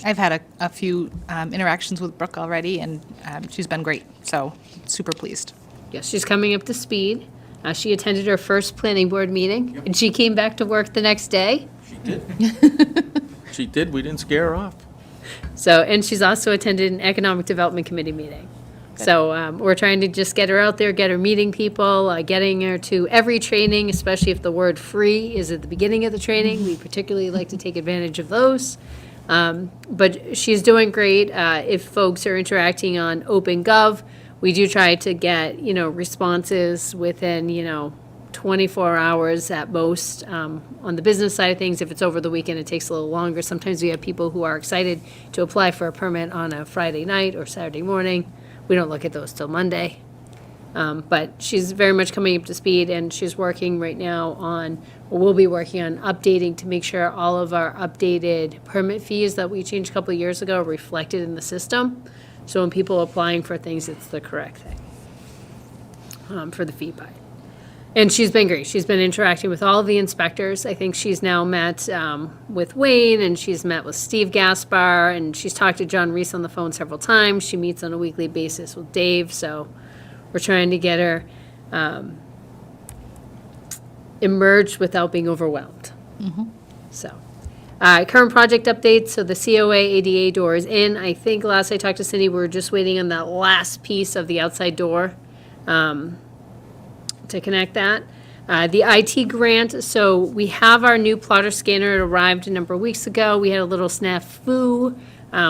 I've had a few interactions with Brooke already, and she's been great, so super pleased. Yes, she's coming up to speed. She attended her first planning board meeting, and she came back to work the next day. She did. She did. We didn't scare her off. So, and she's also attended an Economic Development Committee meeting. So we're trying to just get her out there, get her meeting people, getting her to every training, especially if the word free is at the beginning of the training. We particularly like to take advantage of those. But she's doing great. If folks are interacting on OpenGov, we do try to get, responses within, 24 hours at most. On the business side of things, if it's over the weekend, it takes a little longer. Sometimes we have people who are excited to apply for a permit on a Friday night or Saturday morning. We don't look at those till Monday. But she's very much coming up to speed, and she's working right now on, or will be working on updating to make sure all of our updated permit fees that we changed a couple of years ago are reflected in the system. So when people are applying for things, it's the correct thing for the fee buy. And she's been great. She's been interacting with all of the inspectors. I think she's now met with Wayne, and she's met with Steve Gaspar, and she's talked to John Reese on the phone several times. She meets on a weekly basis with Dave, so we're trying to get her emerged without being overwhelmed. So Current project updates, so the COA ADA door is in. I think last I talked to Cindy, we were just waiting on that last piece of the outside door to connect that. The IT grant, so we have our new plotter scanner. It arrived a number of weeks ago. We had a little snafu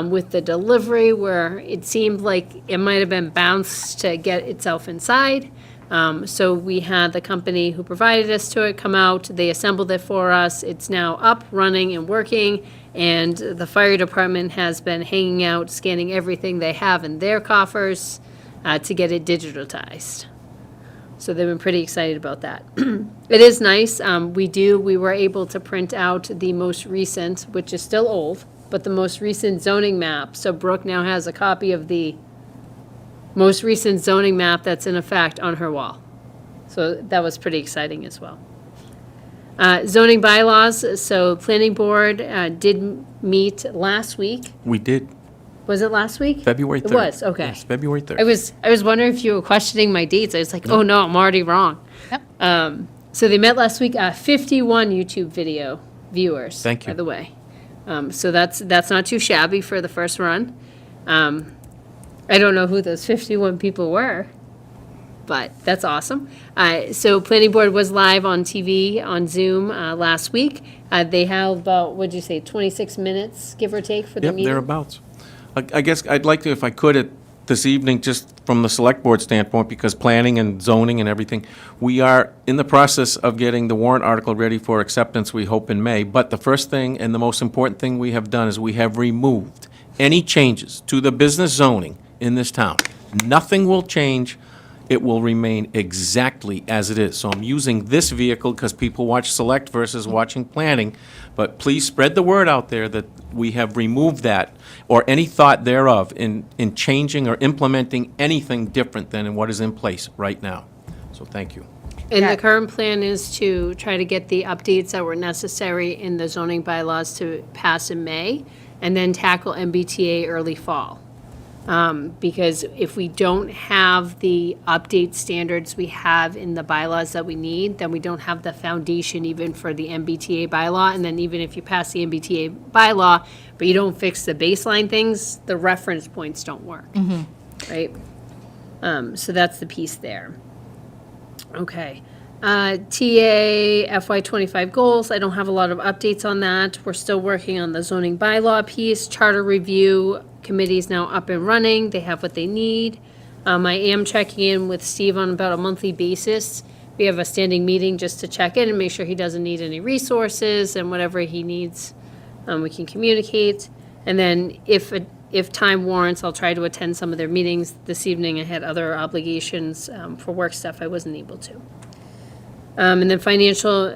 with the delivery where it seemed like it might have been bounced to get itself inside. So we had the company who provided us to it come out. They assembled it for us. It's now up, running, and working. And the fire department has been hanging out, scanning everything they have in their coffers to get it digitized. So they've been pretty excited about that. It is nice. We were able to print out the most recent, which is still old, but the most recent zoning map. So Brooke now has a copy of the most recent zoning map that's in effect on her wall. So that was pretty exciting as well. Zoning bylaws, so planning board did meet last week. We did, Was it last week? February 3rd. It was, okay. Yes, February 3rd. I was wondering if you were questioning my dates. I was like, oh no, I'm already wrong. Yep. So they met last week, 51 YouTube video viewers. Thank you. By the way. So that's not too shabby for the first run. I don't know who those 51 people were, but that's awesome. So planning board was live on TV, on Zoom last week. They have about, what'd you say, 26 minutes, give or take, for the Yep, meeting? thereabouts. I guess I'd like to, if I could, this evening, just from the select board standpoint, because planning and zoning and everything, we are in the process of getting the warrant article ready for acceptance, we hope in May. But the first thing and the most important thing we have done is we have removed any changes to the business zoning in this town. Nothing will change. It will remain exactly as it is. So I'm using this vehicle because people watch Select versus watching Planning. But please spread the word out there that we have removed that, or any thought thereof, in changing or implementing anything different than in what is in place right now. So thank you. And Yeah. the current plan is to try to get the updates that were necessary in the zoning bylaws to pass in May, and then tackle MBTA early fall. Because if we don't have the update standards we have in the bylaws that we need, then we don't have the foundation even for the MBTA bylaw. And then even if you pass the MBTA bylaw, but you don't fix the baseline things, the reference points don't work. Right? So that's the piece there. Okay. TA FY25 goals, I don't have a lot of updates on that. We're still working on the zoning bylaw piece. Charter review committee is now up and running. They have what they need. I am checking in with Steve on about a monthly basis. We have a standing meeting just to check in and make sure he doesn't need any resources, and whatever he needs, we can communicate. And then if time warrants, I'll try to attend some of their meetings. This evening I had other obligations for work stuff I wasn't able to. And then financial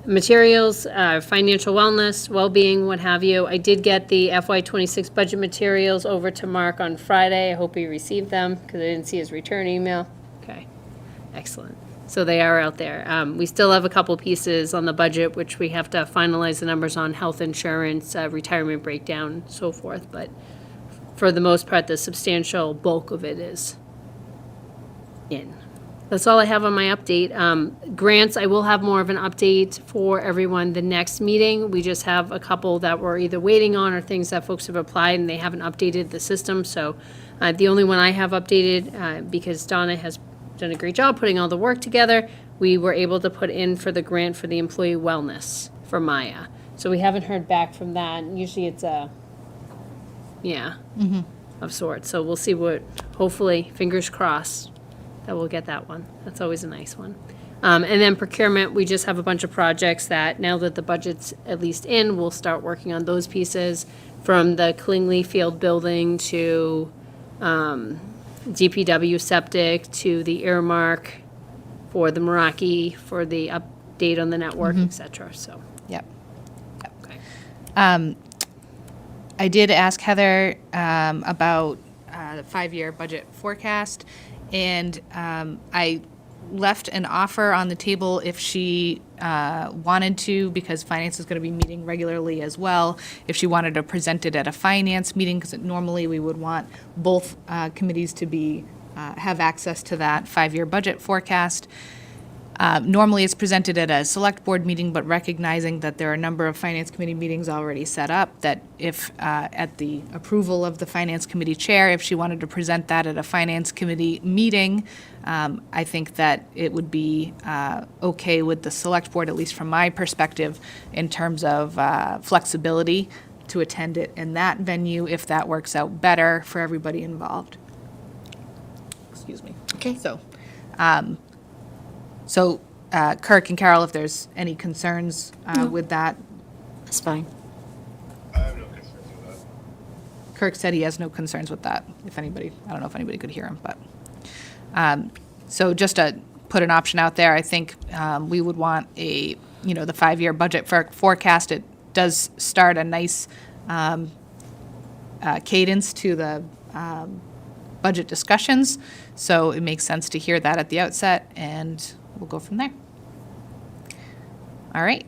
materials, financial wellness, well-being, what have you. I did get the FY26 budget materials over to Mark on Friday. I hope he received them, because I didn't see his return email. Okay, excellent. So they are out there. We still have a couple pieces on the budget, which we have to finalize the numbers on: health insurance, retirement breakdown, so forth. But for the most part, the substantial bulk of it is in. That's all I have on my update. Grants, I will have more of an update for everyone the next meeting. We just have a couple that we're either waiting on or things that folks have applied and they haven't updated the system. So the only one I have updated, because Donna has done a great job putting all the work together, we were able to put in for the grant for the employee wellness for Maya. So we haven't heard back from that. Usually it's of sorts. So we'll see what, hopefully, fingers crossed, that we'll get that one. That's always a nice one. And then procurement, we just have a bunch of projects that, now that the budget's at least in, we'll start working on those pieces, from the Klingley Field building to DPW septic to the earmark for the Meraki, for the update on the network, et cetera, so. Yep. Okay. I did ask Heather about the 5-year budget forecast, and I left an offer on the table if she wanted to, because finance is going to be meeting regularly as well, if she wanted to present it at a finance meeting, because normally we would want both committees to be have access to that 5-year budget forecast. Normally, it's presented at a select board meeting, but recognizing that there are a number of finance committee meetings already set up, that if, at the approval of the finance committee chair, if she wanted to present that at a finance committee meeting, I think that it would be okay with the select board, at least from my perspective, in terms of flexibility to attend it in that venue if that works out better for everybody involved. Excuse me. Okay. So, Kirk and Carol, if there's any concerns with that, That's fine. I have no concerns with that. Kirk said he has no concerns with that, if anybody, I don't know if anybody could hear him, but. So just to put an option out there, I think we would want the 5-year budget forecast. It does start a nice cadence to the budget discussions, so it makes sense to hear that at the outset, and we'll go from there. All right.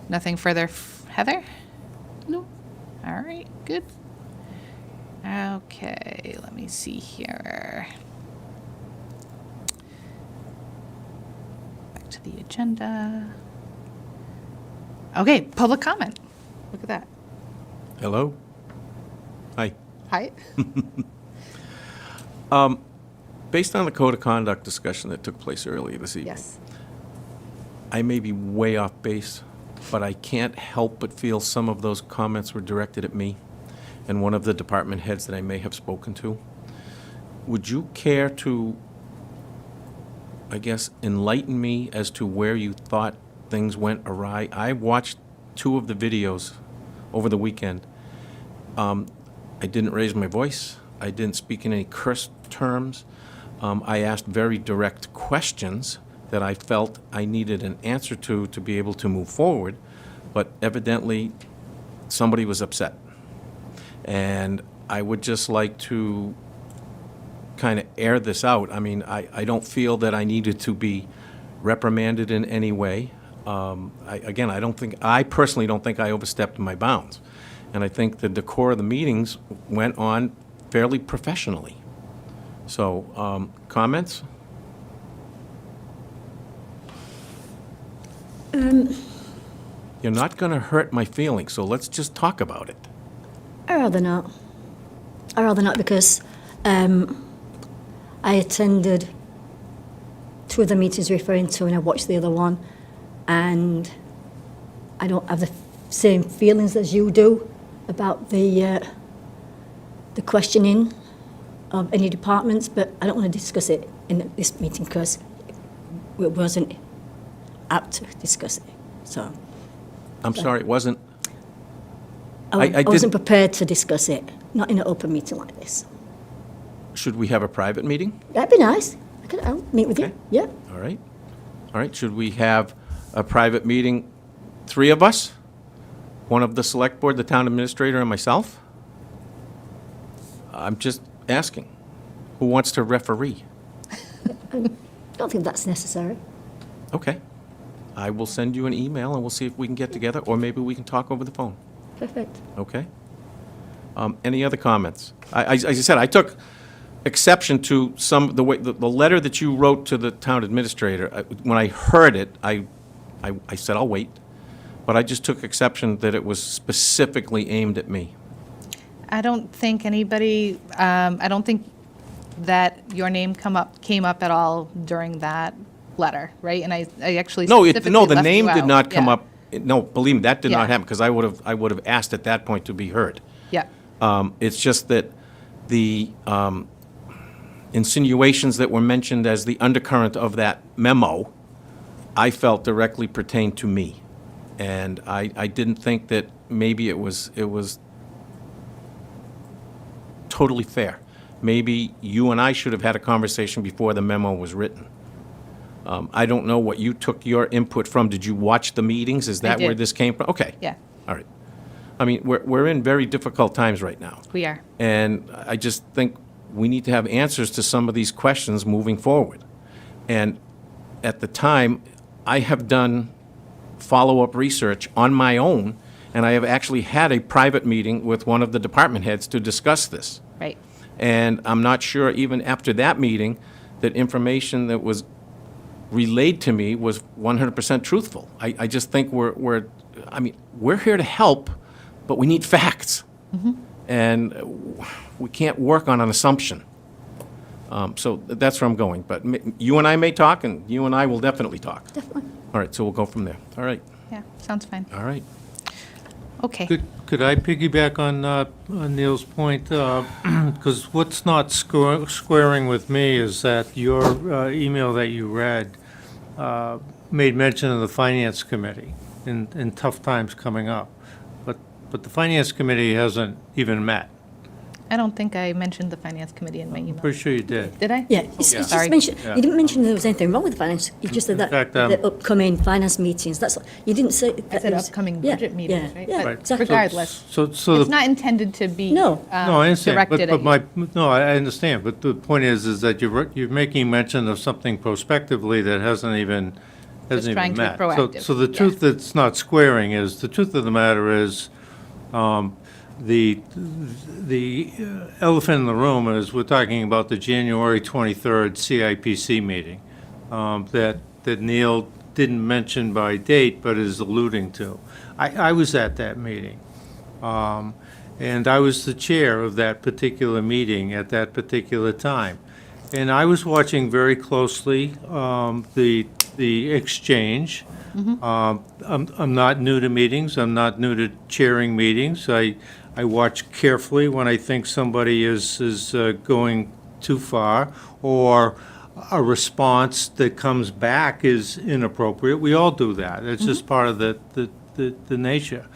Nothing further, Heather? No. All right, good. Okay, let me see here. Back to the agenda. Okay, public comment. Look at that. Hello? Hi. Hi. Based on the code of conduct discussion that took place earlier this evening. Yes. I may be way off base, but I can't help but feel some of those comments were directed at me and one of the department heads that I may have spoken to. Would you care to, I guess, enlighten me as to where you thought things went awry? I watched 2 of the videos over the weekend. I didn't raise my voice. I didn't speak in any curse terms. I asked very direct questions that I felt I needed an answer to be able to move forward, but evidently somebody was upset. And I would just like to kind of air this out. I mean, I don't feel that I needed to be reprimanded in any way. I personally don't think I overstepped my bounds. And I think the decor of the meetings went on fairly professionally. So, comments? You're not going to hurt my feelings, so let's just talk about it. I'd rather not. I'd rather not because I attended 2 of the meetings you're referring to and I watched the other one, and I don't have the same feelings as you do about the questioning of any departments, but I don't want to discuss it in this meeting because it wasn't apt to discuss it. So I'm sorry, it wasn't. I wasn't prepared to discuss it, not in an open meeting like this. Should we have a private meeting? That'd be nice. I'll meet with Okay. you. Yeah. All right. All right, should we have a private meeting, 3 of us? One of the select board, the town administrator, and myself? I'm just asking. Who wants to referee? I don't think that's necessary. Okay. I will send you an email and we'll see if we can get together, or maybe we can talk over the phone. Perfect. Okay? Any other comments? As I said, I took exception to the letter that you wrote to the town administrator. When I heard it, I said, I'll wait. But I just took exception that it was specifically aimed at me. I don't think anybody, I don't think that your name came up at all during that letter, right? And I actually specifically No, the left name you did out. not come Yeah. up. No, believe me, that did Yeah. not happen, because I would have asked at that point to be heard. Yeah, It's just that the insinuations that were mentioned as the undercurrent of that memo, I felt directly pertained to me. And I didn't think that maybe it was totally fair. Maybe you and I should have had a conversation before the memo was written. I don't know what you took your input from. Did you watch the meetings? Is that where did. this came from? Okay. yeah, All right. I mean, we're in very difficult times right now. we are. And I just think we need to have answers to some of these questions moving forward. And at the time, I have done follow-up research on my own, and I have actually had a private meeting with one of the department heads to discuss this. relayed to me was 100% truthful. I just think we're here to help, but we need facts. And we can't work on an assumption. So that's where I'm going. But you and I may talk, and you and I will definitely talk. Definitely. All right, so we'll go from there. All right, Yeah, sounds fine. all right. Okay. Could I piggyback on Neil's point? Because what's not squaring with me is that your email that you read made mention of the Finance Committee in tough times coming up. But the Finance Committee hasn't even met. I don't think I mentioned the finance committee in my email. Pretty sure you did. Did I? Yeah, it's Sorry. just mentioned, Yeah. you didn't mention there was anything wrong with finance, you just said In that, fact, the upcoming finance meetings, that's, you didn't say. I that said it was- upcoming yeah, budget meetings, yeah, right? Yeah, But exactly. Regardless, So it's the not intended to be No. No, I understand, directed at you. no, I understand, but the point is that you're making mention of something prospectively that hasn't even trying to be met. proactive, So the yeah. truth that's not squaring is, the truth of the matter is, the elephant in the room is, we're talking about the January 23rd CIPC meeting, that Neil didn't mention by date, but is alluding to. I was at that meeting. And I was the chair of that particular meeting at that particular time. And I was watching very closely the exchange. I'm not new to meetings. I'm not new to chairing meetings. I watch carefully when I think somebody is going too far, or a response that comes back is inappropriate. We all do that. It's just part of the nature.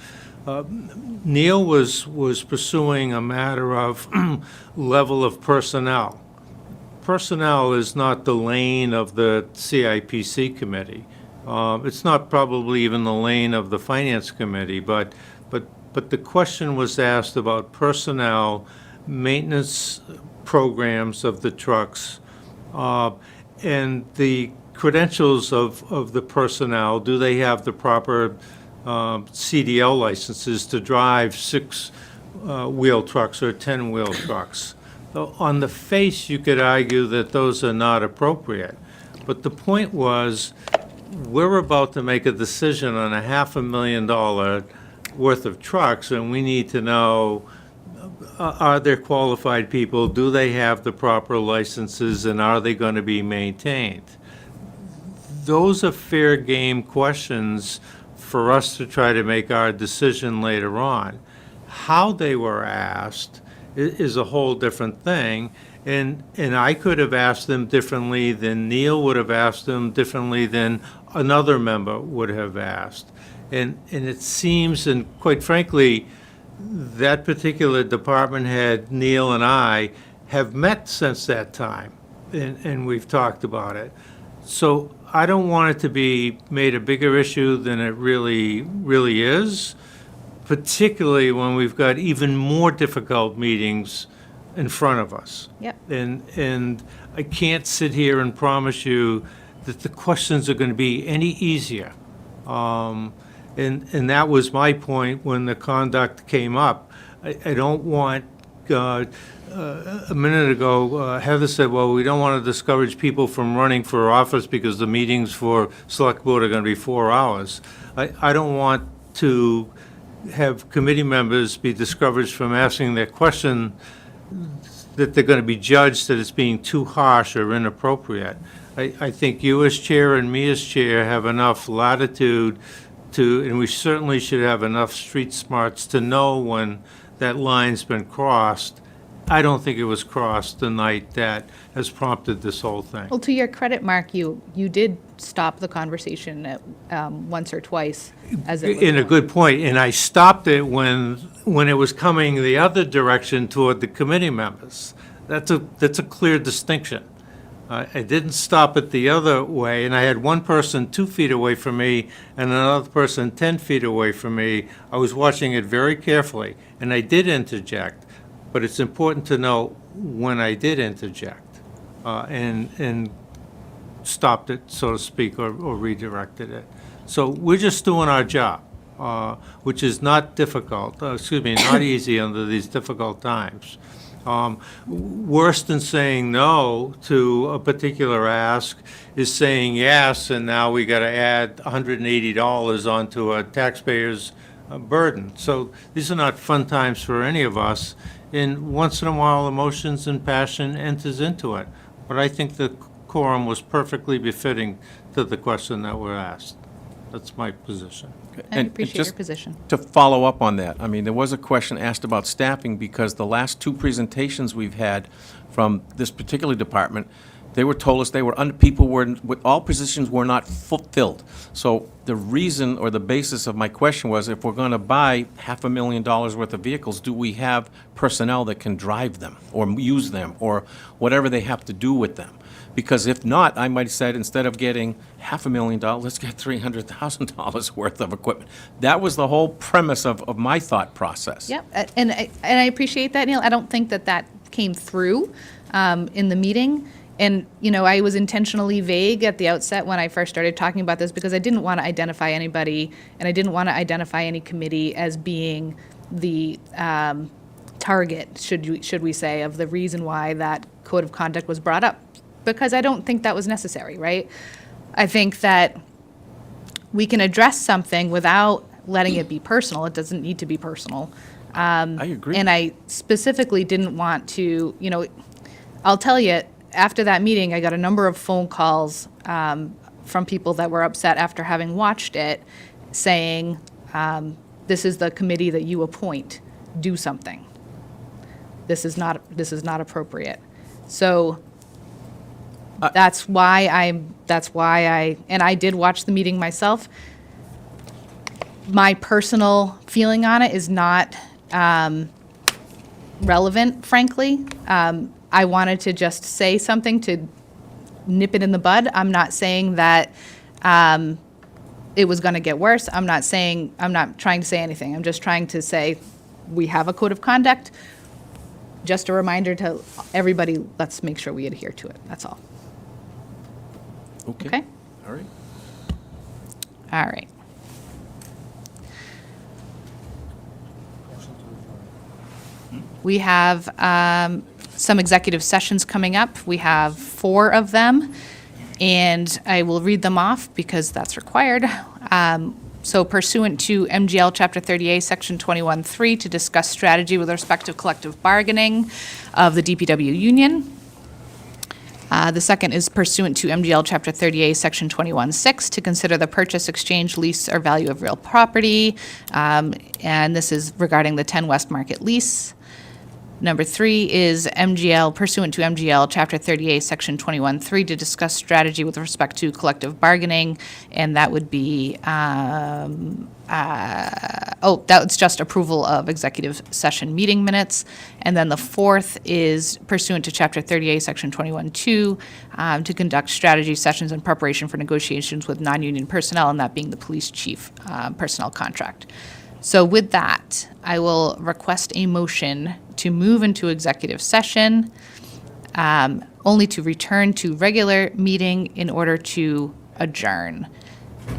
Neil was pursuing a matter of level of personnel. Personnel is not the lane of the CIPC committee. It's not probably even the lane of the Finance Committee, but the question was asked about personnel, maintenance programs of the trucks, and the credentials of the personnel. Do they have the proper CDL licenses to drive six-wheel trucks or 10-wheel trucks? So on the face, you could argue that those are not appropriate. But the point was, we're about to make a decision on $500,000 worth of trucks, and we need to know, are there qualified people? Do they have the proper licenses, and are they going to be maintained? Those are fair game questions for us to try to make our decision later on. How they were asked is a whole different thing, and I could have asked them differently than Neil would have asked them, differently than another member would have asked. And it seems, and quite frankly, that particular department head, Neil and I, have met since that time, and we've talked about it. So I don't want it to be made a bigger issue than it really is, particularly when we've got even more difficult meetings in front of us. Yep. And I can't sit here and promise you that the questions are going to be any easier. And that was my point when the conduct came up. I don't want, a minute ago, Heather said, well, we don't want to discourage people from running for office because the meetings for Select Board are going to be 4 hours. I don't want to have committee members be discouraged from asking their question that they're going to be judged that it's being too harsh or inappropriate. I think you as chair and me as chair have enough latitude to, and we certainly should have enough street smarts to know when that line's been crossed. I don't think it was crossed the night that has prompted this whole thing. Well, to your credit, Mark, you did stop the conversation at, once or twice as it was In a going. good point, and I stopped it when it was coming the other direction toward the committee members. That's a clear distinction. I didn't stop it the other way, and I had one person 2 feet away from me and another person 10 feet away from me. I was watching it very carefully, and I did interject, but it's important to know when I did interject and stopped it, so to speak, or redirected it. So we're just doing our job, which is not difficult, not easy under these difficult times. Worse than saying no to a particular ask is saying yes, and now we got to add $180 onto a taxpayer's burden. So these are not fun times for any of us, and once in a while, emotions and passion enters into it. But I think the quorum was perfectly befitting to the question that were asked. That's my position. I appreciate your just position. To follow up on that, I mean, there was a question asked about staffing because the last two presentations we've had from this particular department, they were told us people were, all positions were not fulfilled. So the reason or the basis of my question was, if we're going to buy $500,000 worth of vehicles, do we have personnel that can drive them or use them or whatever they have to do with them? Because if not, I might have said, instead of getting $500,000, let's get $300,000 worth of equipment. That was the whole premise of my thought process. Yep, and I appreciate that, Neil. I don't think that came through in the meeting. And, I was intentionally vague at the outset when I first started talking about this because I didn't want to identify anybody, and I didn't want to identify any committee as being the target, should we say, of the reason why that code of conduct was brought up. Because I don't think that was necessary, right? I think that we can address something without letting it be personal. It doesn't need to be personal. I agree. And I specifically didn't want to, I'll tell you, after that meeting, I got a number of phone calls from people that were upset after having watched it, saying, this is the committee that you appoint, do something. This is not appropriate. So that's why I did watch the meeting myself. My personal feeling on it is not relevant, frankly. I wanted to just say something to nip it in the bud. I'm not saying that it was going to get worse. I'm not trying to say anything. I'm just trying to say we have a code of conduct. Just a reminder to everybody, let's make sure we adhere to it. That's all. Okay? All right. All right. We have some executive sessions coming up. We have 4 of them, and I will read them off because that's required. So pursuant to MGL Chapter 30A, Section 21-3, to discuss strategy with respect to collective bargaining of the DPW union. The second is pursuant to MGL Chapter 30A, Section 21-6, to consider the purchase, exchange, lease, or value of real property. And this is regarding the 10 West Market lease. Number 3 is pursuant to MGL Chapter 38, Section 21-3, to discuss strategy with respect to collective bargaining, and that would be, that was just approval of executive session meeting minutes. And then the 4th is pursuant to Chapter 38, Section 21-2, to conduct strategy sessions in preparation for negotiations with non-union personnel, and that being the police chief personnel contract. So with that, I will request a motion to move into executive session, only to return to regular meeting in order to adjourn.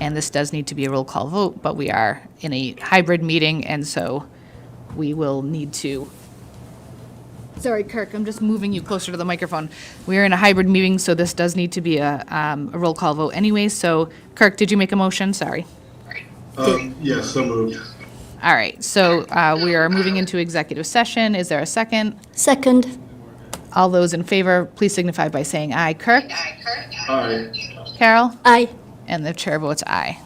And this does need to be a roll call vote, but we are in a hybrid meeting, and so we will need to. Sorry, Kirk, I'm just moving you closer to the microphone. We are in a hybrid meeting, so this does need to be a roll call vote anyway. So, Kirk, did you make a motion? Sorry. Yes, so moved. All right, so we are moving into executive session. Is there a second? Second. All those in favor, please signify by saying aye. Kirk? Aye. Carol? Aye. And the chair votes aye.